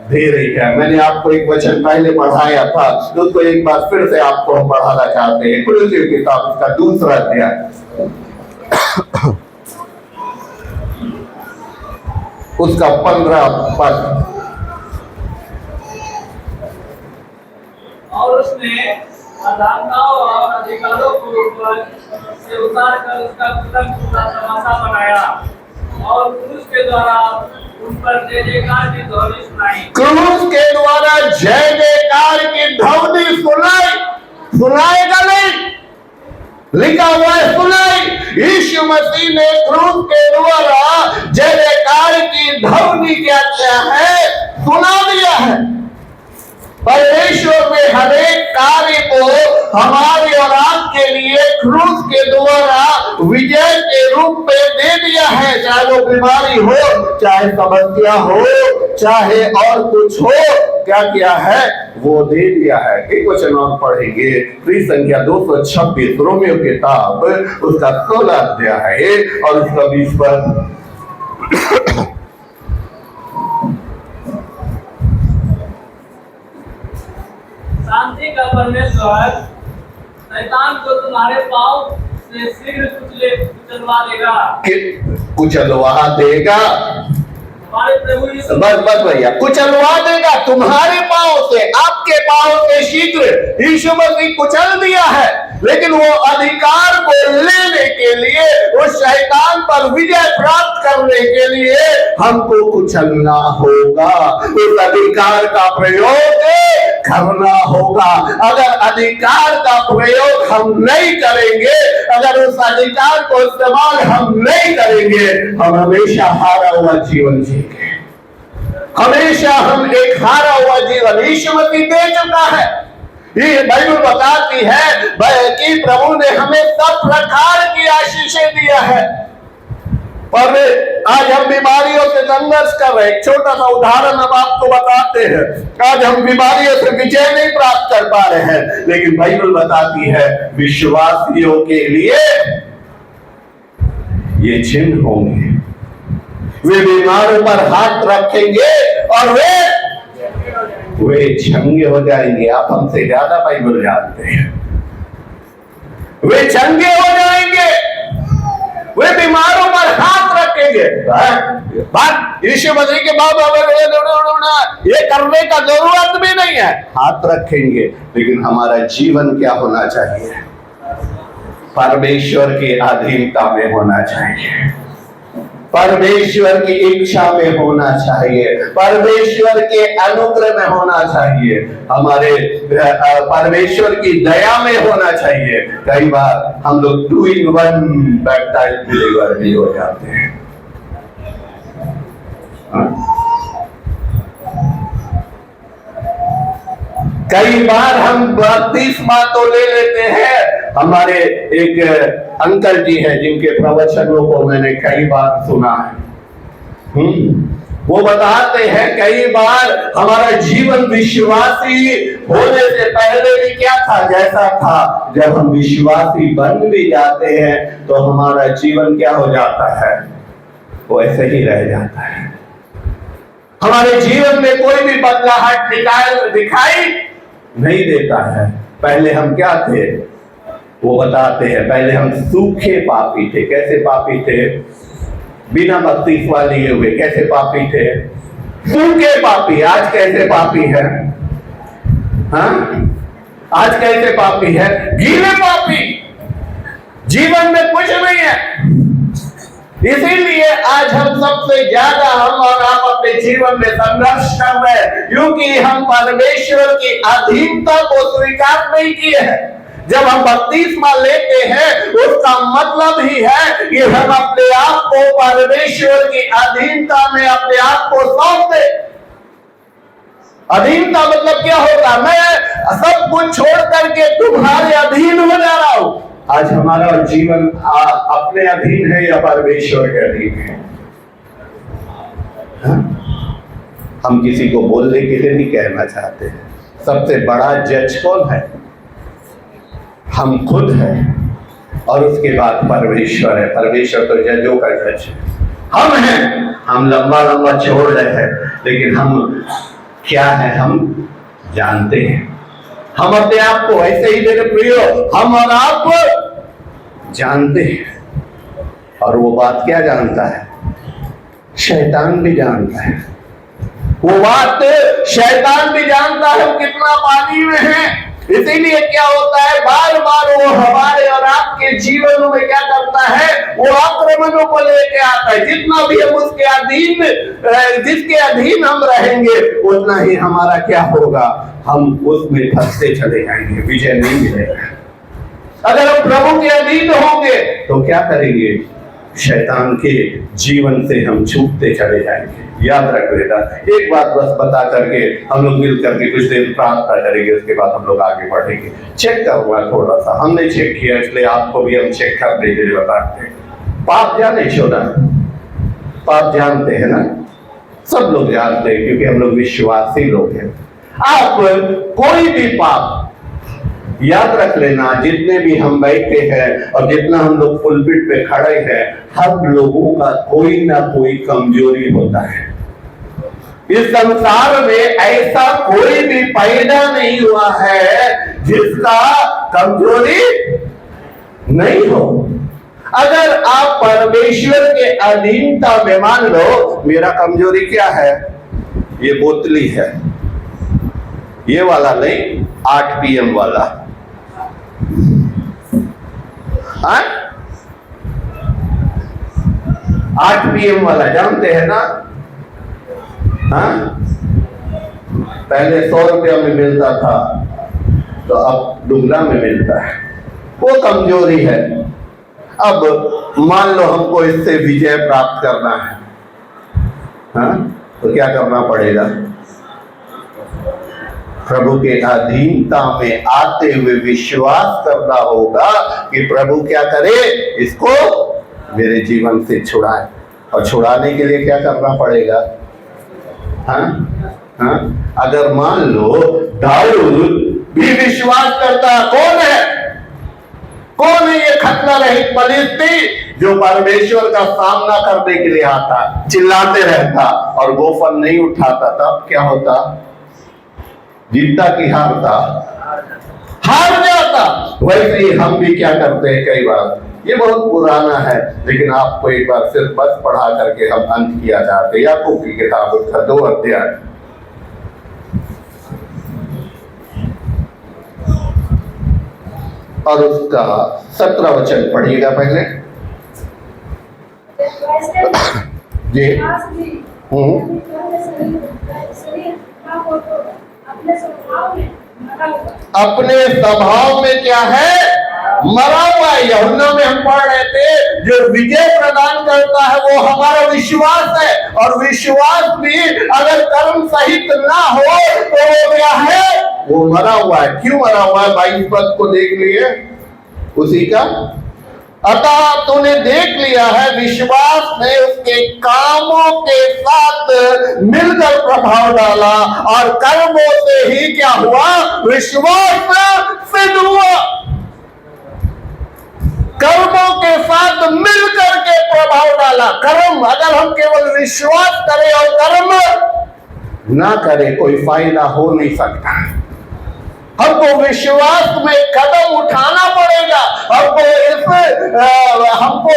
दे रही है। मैंने आपको एक वचन पहले पढ़ाया था, उसको एक बार फिर से आपको हम पढ़ाना चाहते हैं। कुलुस्सी की किताब उसका 2 अध्याय उसका 15 पद। और उसने अधार्मिकताओं और अधिकारों को ऊपर से उतार कर उसका तमाशा बनाया और क्रूस के द्वारा उन पर जय जयकार की ध्वनि सुनाई। क्रूस के द्वारा जय जयकार की ध्वनि सुनाएगा नहीं, लिखा हुआ है सुनाई। यीशु मसीह ने क्रूस के द्वारा जय जयकार की ध्वनि क्या किया है, सुना दिया है। परमेश्वर ने हरेक कार्य को हमारे और आपके लिए क्रूस के द्वारा विजय के रूप में दे दिया है। चाहे वो बीमारी हो, चाहे समस्या हो, चाहे और कुछ हो, क्या किया है, वो दे दिया है। एक वचन और पढ़ेंगे, प्रिय संख्या 226, रोमियो किताब उसका 16 अध्याय है और उसका 20 पद। शांति का परमेश्वर शैतान को तुम्हारे पांव से शीघ्र कुचलवा देगा। कुचलवा देगा, हमारे प्रभु यीशु बस भैया, कुचलवा देगा तुम्हारे पांव से, आपके पांव से शीघ्र यीशु मसीह कुचल दिया है। लेकिन वो अधिकार को लेने के लिए, उस शैतान पर विजय प्राप्त करने के लिए हमको कुचलना होगा, उस अधिकार का प्रयोग करना होगा। अगर अधिकार का प्रयोग हम नहीं करेंगे, अगर उस अधिकार को इस्तेमाल हम नहीं करेंगे, हम हमेशा हारा हुआ जीवन जिएंगे। हमेशा हम एक हारा हुआ जीवन यीशु मसीह दे चुका है। ये बाइबल बताती है कि प्रभु ने हमें सब प्रकार की आशीषें दिया है, पर आज हम बीमारियों से संघर्ष कर रहे हैं। एक छोटा सा उदाहरण हम आपको बताते हैं। आज हम बीमारियों से विजय नहीं प्राप्त कर पा रहे हैं, लेकिन बाइबल बताती है विश्वासियों के लिए ये चिन्ह होंगे। वे बीमारों पर हाथ रखेंगे और वे चंगे हो जाएंगे। आप हमसे ज्यादा बाइबल जानते हैं। वे चंगे हो जाएंगे, वे बीमारों पर हाथ रखेंगे। बात ऋषि बद्री के बाबा ये करने का जरूरत भी नहीं है, हाथ रखेंगे। लेकिन हमारा जीवन क्या होना चाहिए? परमेश्वर की अधीनता में होना चाहिए, परमेश्वर की इच्छा में होना चाहिए, परमेश्वर के अनुग्रह में होना चाहिए, हमारे परमेश्वर की दया में होना चाहिए। कई बार हम लोग 2-in-1 बैप्टाइज्ड बिलीवर भी हो जाते हैं। कई बार हम बपतिस्मा तो ले लेते हैं। हमारे एक अंकल जी हैं जिनके प्रवचनों को मैंने कई बार सुना है। वो बताते हैं कई बार हमारा जीवन विश्वासी होने से पहले भी क्या था, जैसा था। जब हम विश्वासी बन भी जाते हैं तो हमारा जीवन क्या हो जाता है, वो ऐसे ही रह जाता है। हमारे जीवन में कोई भी बदलाहट दिखाई नहीं देता है। पहले हम क्या थे, वो बताते हैं, पहले हम सूखे पापी थे। कैसे पापी थे? बिना बपतिस्मा लिए हुए कैसे पापी थे? सूखे पापी। आज कैसे पापी है? हाँ, आज कैसे पापी है? गीले पापी। जीवन में कुछ नहीं है। इसीलिए आज हम सबसे ज्यादा हम और आप अपने जीवन में संघर्ष कर रहे हैं, क्योंकि हम परमेश्वर की अधीनता को स्वीकार नहीं किए हैं। जब हम बपतिस्मा लेते हैं उसका मतलब ही है कि हम अपने आप को परमेश्वर की अधीनता में अपने आप को सौंप दे। अधीनता मतलब क्या होगा? मैं सब कुछ छोड़ करके तुम्हारे अधीन हो जा रहा हूं। आज हमारा जीवन अपने अधीन है या परमेश्वर के अधीन है? हा? हम किसी को बोलने के लिए नहीं कहना चाहते हैं। सबसे बड़ा जज कौन है? हम खुद हैं और उसके बाद परमेश्वर है। परमेश्वर तो जजों का जज है, हम हैं। हम लंबा लंबा छोड़ रहे हैं, लेकिन हम क्या है हम जानते हैं। हम अपने आप को ऐसे ही मेरे प्रियो हम और आप जानते हैं। और वो बात क्या जानता है? शैतान भी जानता है। वो बात शैतान भी जानता है हम कितना पानी में है। इसीलिए क्या होता है, बार बार वो हमारे और आपके जीवनों में क्या करता है, वो आक्रमणों को लेके आता है। जितना भी हम उसके अधीन, जिसके अधीन हम रहेंगे, उतना ही हमारा क्या होगा, हम उसमें फंसते चले जाएंगे, विजय नहीं मिलेगा। अगर हम प्रभु के अधीन होंगे तो क्या करेंगे? शैतान के जीवन से हम छूटते चले जाएंगे। याद रख लेना। एक बात बस बता करके हम लोग मिल करके कुछ देर प्रार्थना करेंगे, उसके बाद हम लोग आगे बढ़ेंगे। चेक करूंगा थोड़ा सा, हमने चेक किया इसलिए आपको भी हम चेक करने के लिए बताते हैं। पाप जाने छोड़ा, पाप जानते हैं ना, सब लोग जानते हैं क्योंकि हम लोग विश्वासी लोग हैं। आप कोई भी पाप याद रख लेना, जितने भी हम बैठे हैं और जितना हम लोग पुलपिट पे खड़े हैं, हर लोगों का कोई ना कोई कमजोरी होता है। इस संसार में ऐसा कोई भी पैदा नहीं हुआ है जिसका कमजोरी नहीं हो। अगर आप परमेश्वर के अधीनता में, मान लो मेरा कमजोरी क्या है, ये बोतली है, ये वाला नहीं, 8 PM वाला। 8 PM वाला जानते हैं ना? हाँ, पहले 100 रुपया में मिलता था तो अब दुगना में मिलता है। वो कमजोरी है। अब मान लो हमको इससे विजय प्राप्त करना है, हाँ, तो क्या करना पड़ेगा? प्रभु के अधीनता में आते हुए विश्वास करना होगा कि प्रभु क्या करे, इसको मेरे जीवन से छुड़ाए। और छुड़ाने के लिए क्या करना पड़ेगा? हाँ? हाँ? अगर मान लो दाऊद भी विश्वास करता, कौन है ये खतना रहित फलिस्ती जो परमेश्वर का सामना करने के लिए आता, चिल्लाते रहता और गोफन नहीं उठाता, तब क्या होता? जीतता कि हारता? हार जाता। वैसे ही हम भी क्या करते हैं कई बार, ये बहुत पुराना है लेकिन आपको एक बार सिर्फ बस पढ़ा करके हम अंत किया चाहते हैं। याकूब की किताब उसका 2 अध्याय और उसका 17 वचन पढ़िएगा पहले जी। अपने स्वभाव में क्या है? मरा हुआ है। यूहन्ना में हम पढ़ रहे थे जो विजय प्रदान करता है वो हमारा विश्वास है, और विश्वास भी अगर कर्म सहित ना हो तो वो क्या है? वो मरा हुआ है। क्यों मरा हुआ है? 22 पद को देख लिए उसी का। अतः तूने देख लिया है विश्वास ने उसके कामों के साथ मिलकर प्रभाव डाला, और कर्मों से ही क्या हुआ? विश्वास सिद्ध हुआ। कर्मों के साथ मिलकर के प्रभाव डाला। कर्म, अगर हम केवल विश्वास करें और कर्म ना करें कोई फायदा हो नहीं सकता। हमको विश्वास में कदम उठाना पड़ेगा। हमको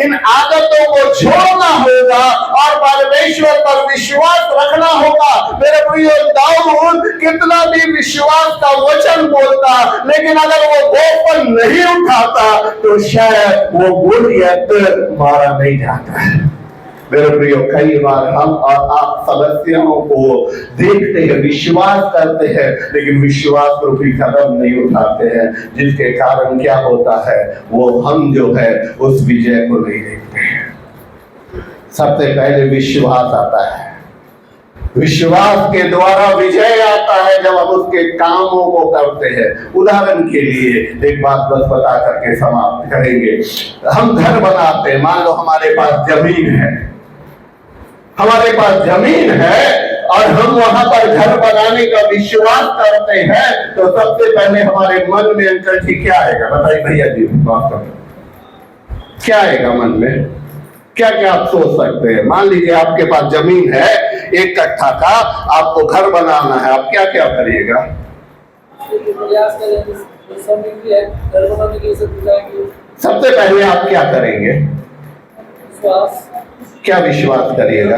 इन आदतों को छोड़ना होगा और परमेश्वर पर विश्वास रखना होगा। मेरे प्रिय, दाऊद कितना भी विश्वास का वचन बोलता, लेकिन अगर वो गोपन नहीं उठाता तो शायद वो बोलियत मारा नहीं जाता है। मेरे प्रियो, कई बार हम और आप समस्याओं को देखते हैं, विश्वास करते हैं, लेकिन विश्वास रूपी कदम नहीं उठाते हैं, जिसके कारण क्या होता है? वो हम जो है उस विजय को नहीं देखते हैं। सबसे पहले विश्वास आता है। विश्वास के द्वारा विजय आता है जब हम उसके कामों को करते हैं। उदाहरण के लिए एक बात बस बता करके समाप्त करेंगे। हम घर बनाते हैं, मान लो हमारे पास जमीन है, हमारे पास जमीन है और हम वहां पर घर बनाने का विश्वास करते हैं, तो सबसे पहले हमारे मन में अंकल जी क्या आएगा? बताइए भैया जी, क्या आएगा मन में? क्या क्या आप सोच सकते हैं? मान लीजिए आपके पास जमीन है 1 कट्ठा का, आपको घर बनाना है, आप क्या क्या करिएगा? सबसे पहले आप क्या करेंगे? क्या विश्वास करिएगा?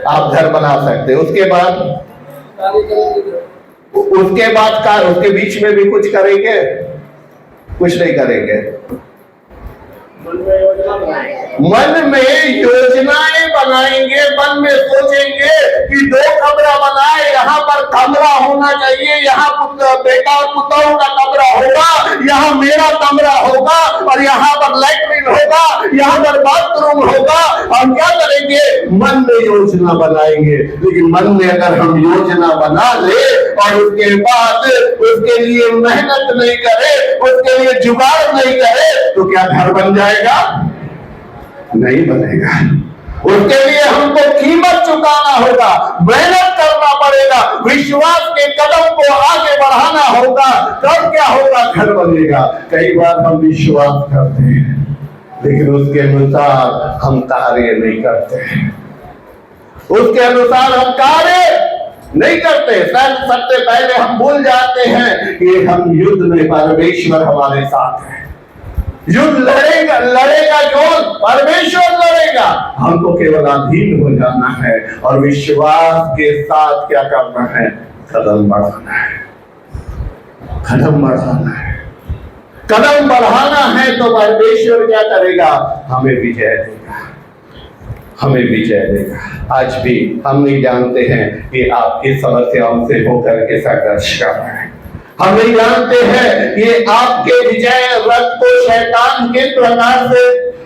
आप घर बना सकते हैं। उसके बाद उसके बीच में भी कुछ करेंगे? कुछ नहीं करेंगे। मन में योजनाएं बनाएंगे, मन में सोचेंगे कि 2 कमरा बनाए, यहाँ पर कमरा होना चाहिए, यहाँ बेटा पुतों का कमरा होगा, यहाँ मेरा कमरा होगा, और यहाँ पर लैट्रिन होगा, यहाँ पर बाथरूम होगा। हम क्या करेंगे? मन में योजना बनाएंगे। लेकिन मन में अगर हम योजना बना ले और उसके बाद उसके लिए मेहनत नहीं करे, उसके लिए जुगाड़ नहीं करे, तो क्या घर बन जाएगा? नहीं बनेगा। उसके लिए हमको कीमत चुकाना होगा, मेहनत करना पड़ेगा, विश्वास के कदम को आगे बढ़ाना होगा, तब क्या होगा? घर बनेगा। कई बार हम विश्वास करते हैं लेकिन उसके अनुसार हम कार्य नहीं करते हैं, उसके अनुसार हम कार्य नहीं करते। सबसे पहले हम भूल जाते हैं कि हम युद्ध में परमेश्वर हमारे साथ है। युद्ध लड़ेगा जो परमेश्वर लड़ेगा, हमको केवल अधीन हो जाना है और विश्वास के साथ क्या करना है? कदम बढ़ाना है। कदम बढ़ाना है। कदम बढ़ाना है तो परमेश्वर क्या करेगा? हमें विजय देगा, हमें विजय देगा। आज भी हम नहीं जानते हैं कि आप किस समस्याओं से होकर के संघर्ष कर रहे हैं। हम नहीं जानते हैं कि आपके विजय रथ को शैतान किस प्रकार से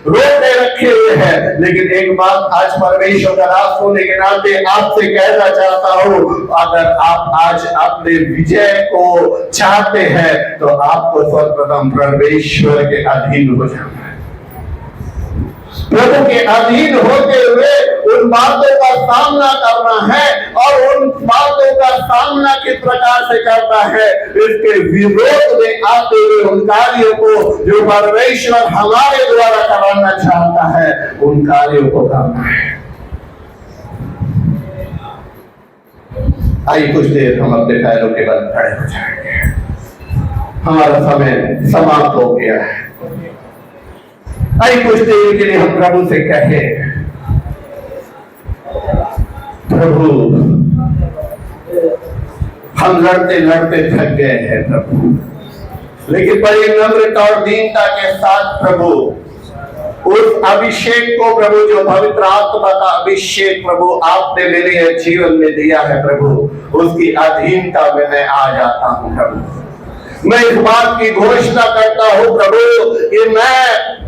रोके रखे हुए हैं। लेकिन एक बात आज परमेश्वर का दास होने के नाते आपसे कहना चाहता हूँ, अगर आप आज अपने विजय को चाहते हैं तो आपको सर्वप्रथम परमेश्वर के अधीन हो जाना है। प्रभु के अधीन होते हुए उन बातों का सामना करना है, और उन बातों का सामना किस प्रकार से करना है? इसके विरोध में आते हुए उन कार्यों को जो परमेश्वर हमारे द्वारा कराना चाहता है, उन कार्यों को करना है। आइए कुछ देर हम अपने पैरों के बल खड़े हो जाएंगे। हमारा समय समाप्त हो गया है। आई कुछ देर के लिए हम प्रभु से कहे, प्रभु हम लड़ते लड़ते थक गए हैं प्रभु, लेकिन बड़ी नम्रता और दीनता के साथ प्रभु उस अभिषेक को प्रभु, जो पवित्र आत्मा का अभिषेक प्रभु आपने मेरे जीवन में दिया है प्रभु, उसकी अधीनता में मैं आ जाता हूं प्रभु। मैं इस बात की घोषणा करता हूं प्रभु कि मैं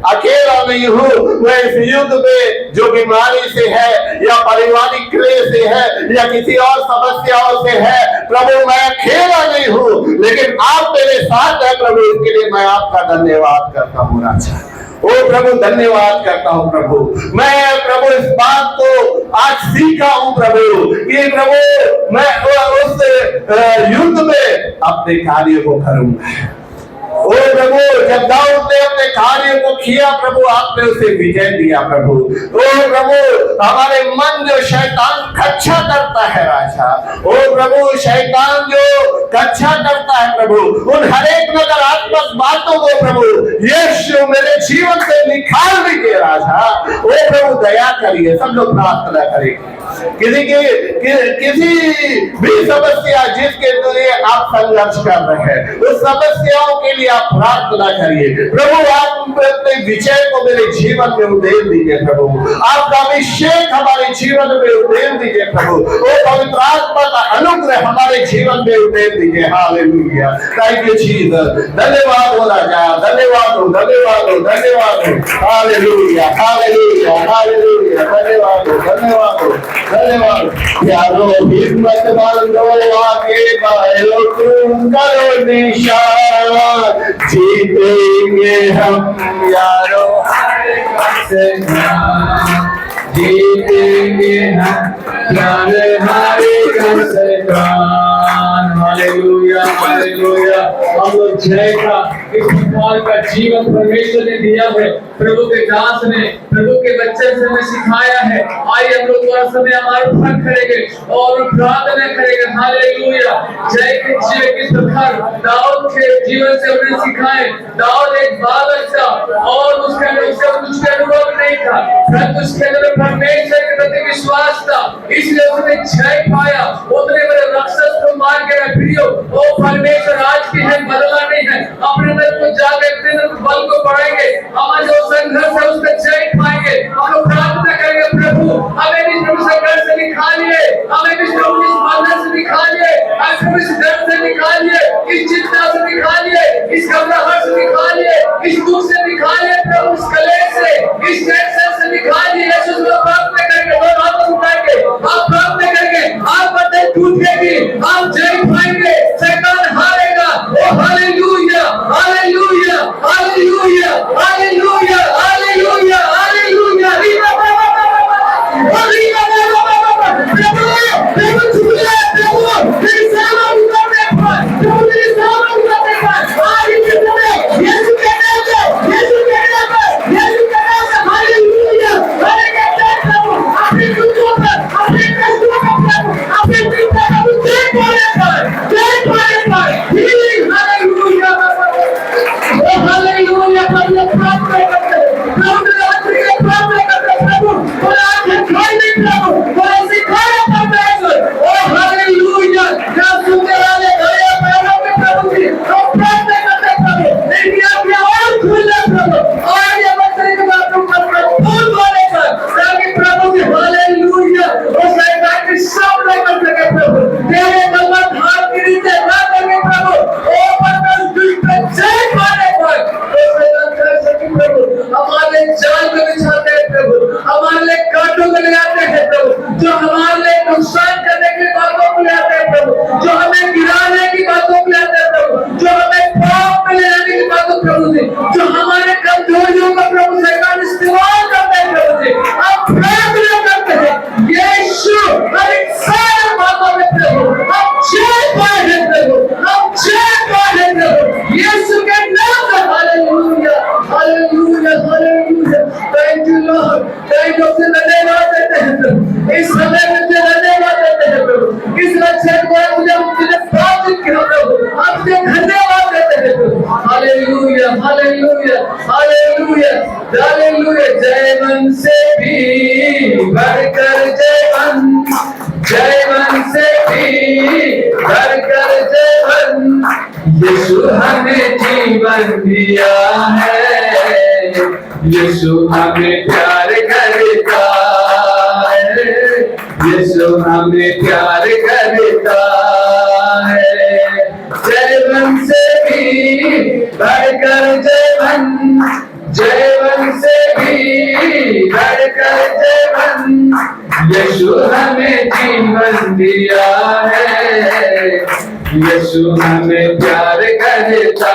अकेला नहीं हूं। मैं इस युद्ध में जो बीमारी से है या पारिवारिक क्लेश से है या किसी और समस्याओं से है प्रभु, मैं अकेला नहीं हूं, लेकिन आप मेरे साथ है प्रभु। इसके लिए मैं आपका धन्यवाद करता हूं राजा। ओ प्रभु धन्यवाद करता हूं प्रभु। मैं प्रभु इस बात को आज सीखा हूं प्रभु कि प्रभु मैं उस युद्ध में अपने कार्य को करूंगा। ओ प्रभु, जब दाऊद ने अपने कार्य को किया प्रभु, आपने उसे विजय दिया प्रभु। ओ प्रभु, हमारे मन जो शैतान कच्चा करता है राजा, ओ प्रभु शैतान जो कच्चा करता है प्रभु, उन हर एक नकारात्मक बातों को प्रभु यीशु मेरे जीवन से निकाल दीजिए राजा। ओ प्रभु दया करिए। सब लोग प्रार्थना करेंगे। किसी भी समस्या जिसके लिए आप संघर्ष कर रहे हैं, उस समस्याओं के लिए आप प्रार्थना करिए। प्रभु आप अपने विजय को मेरे जीवन में उदेर दीजिए प्रभु। आपका अभिषेक हमारे जीवन में उदेर दीजिए प्रभु। वो पवित्र आत्मा का अनुग्रह हमारे जीवन में उदेर दीजिए। Hallelujah, thank you Jesus. धन्यवाद हो राजा, धन्यवाद हो, धन्यवाद हो, धन्यवाद हो। हालेलुया, हालेलुया, हालेलुया, धन्यवाद हो, धन्यवाद हो, धन्यवाद। प्यारो हिम्मत बांधो, आगे बढ़ो, तुम करो निशान, जीतेंगे हम यारो से, जीतेंगे हम प्यारे हरे से। Hallelujah, hallelujah. हम लोग जय का इस प्रकार का जीवन परमेश्वर ने दिया है। प्रभु के दास ने, प्रभु के बच्चे से हमें सिखाया है। आइए हम लोग थोड़ा समय हमारे फर्क करेंगे और प्रार्थना करेंगे। हालेलुया। जय के जीवन की प्रकार दाऊद के जीवन से हमने सिखाए। दाऊद एक बालक था और उसके अंदर कुछ अनुभव नहीं था, परंतु उसके अंदर परमेश्वर के प्रति विश्वास था, इसलिए उसने जय पाया। उतने बड़े राक्षस को मार के रख दियो। वो परमेश्वर आज की है, बदला नहीं है। अपने अंदर को जाके अपने अंदर बल को बढ़ाएंगे। हमारा जो संघर्ष है उसका जय पाएंगे। हम लोग प्रार्थना करेंगे, प्रभु हमें भी प्रभु संघर्ष से निकालिए, हमें भी प्रभु इस बंधन से निकालिए, प्रभु इस दर्द से निकालिए, इस चिंता से निकालिए, इस घबराहट से निकालिए, इस दुख से निकालिए प्रभु, इस कलेश से, इस टेंशन से निकालिए। यीशु से प्रार्थना करेंगे, दोनों हाथ उठाएंगे, आप प्रार्थना करेंगे, आप बंधन टूटेगी, आप जय पाएंगे, शैतान हारेगा। ओ hallelujah, hallelujah, hallelujah, hallelujah, hallelujah, hallelujah. धन्यवाद देते हैं। Hallelujah hallelujah hallelujah hallelujah. जय मन से भी बढ़कर जय मन से भी बढ़कर जय मन। यीशु हमें जीवन दिया है, यीशु हमें प्यार करता है, यीशु हमें प्यार करता है। जय मन से भी बढ़कर जय मन से भी बढ़कर जय मन। यीशु हमें जीवन दिया है, यीशु हमें प्यार करता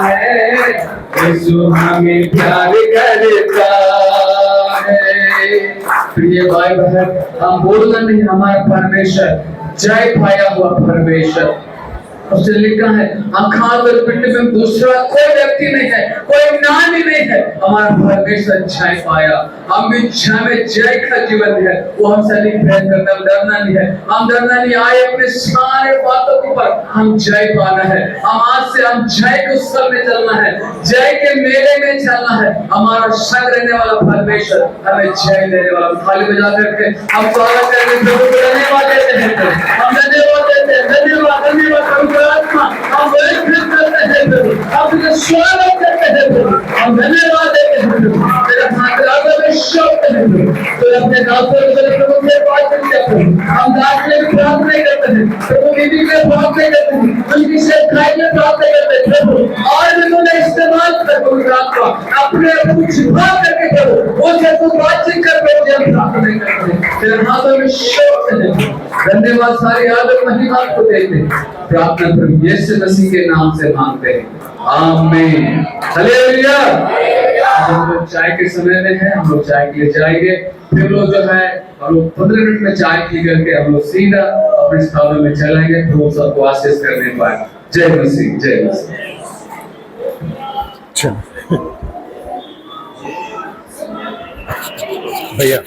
है, यीशु हमें प्यार करता है। प्रिय भाई बहन, हम बोलना नहीं, हमारा परमेश्वर जय पाया हुआ परमेश्वर। उससे लिखा है आकाश और पृथ्वी में दूसरा कोई व्यक्ति नहीं है, कोई नाम ही नहीं है। हमारा परमेश्वर जय पाया, हम भी जय में जय का जीवन है। वो हमसे नहीं भेद करता, डरना नहीं है, हम डरना नहीं। आए अपने सारे बातों के ऊपर हम जय पाना है। हम आज से हम जय के उत्सव में चलना है, जय के मेले में चलना है। हमारा संग रहने वाला परमेश्वर हमें जय देने वाला। थाली बजा करके हम स्वागत करके प्रभु को धन्यवाद देते हैं, हम धन्यवाद देते हैं। धन्यवाद धन्यवाद आत्मा हम करते हैं प्रभु, आपका स्वागत करते हैं प्रभु, हम धन्यवाद देते हैं प्रभु। तेरा हाथ में शब्द है प्रभु, तो अपने दासों के प्रभु के पास चलते हैं प्रभु। हम दास के लिए प्रार्थना करते हैं प्रभु, दीदी के लिए प्रार्थना करते हैं, उनकी सेवकाई के लिए प्रार्थना करते हैं प्रभु। और भी तूने इस्तेमाल कर प्रभु आत्मा अपने कुछ भाग करके प्रभु उनसे तू बातचीत कर प्रभु। हम प्रार्थना करते हैं, तेरे हाथों में शब्द है। धन्यवाद, सारी आदत महिमा को देते हैं। प्रार्थना प्रभु यीशु मसीह के नाम से मांगते हैं, आमीन हालेलुया। हम लोग चाय के समय में है, हम लोग चाय के लिए जाएंगे। फिर लोग जो है हम लोग 15 मिनट में चाय पी करके हम लोग सीधा अपने स्थानों में चलेंगे। तो सबको आशीष करने पाए। जय मसीह, जय मसीह। भैया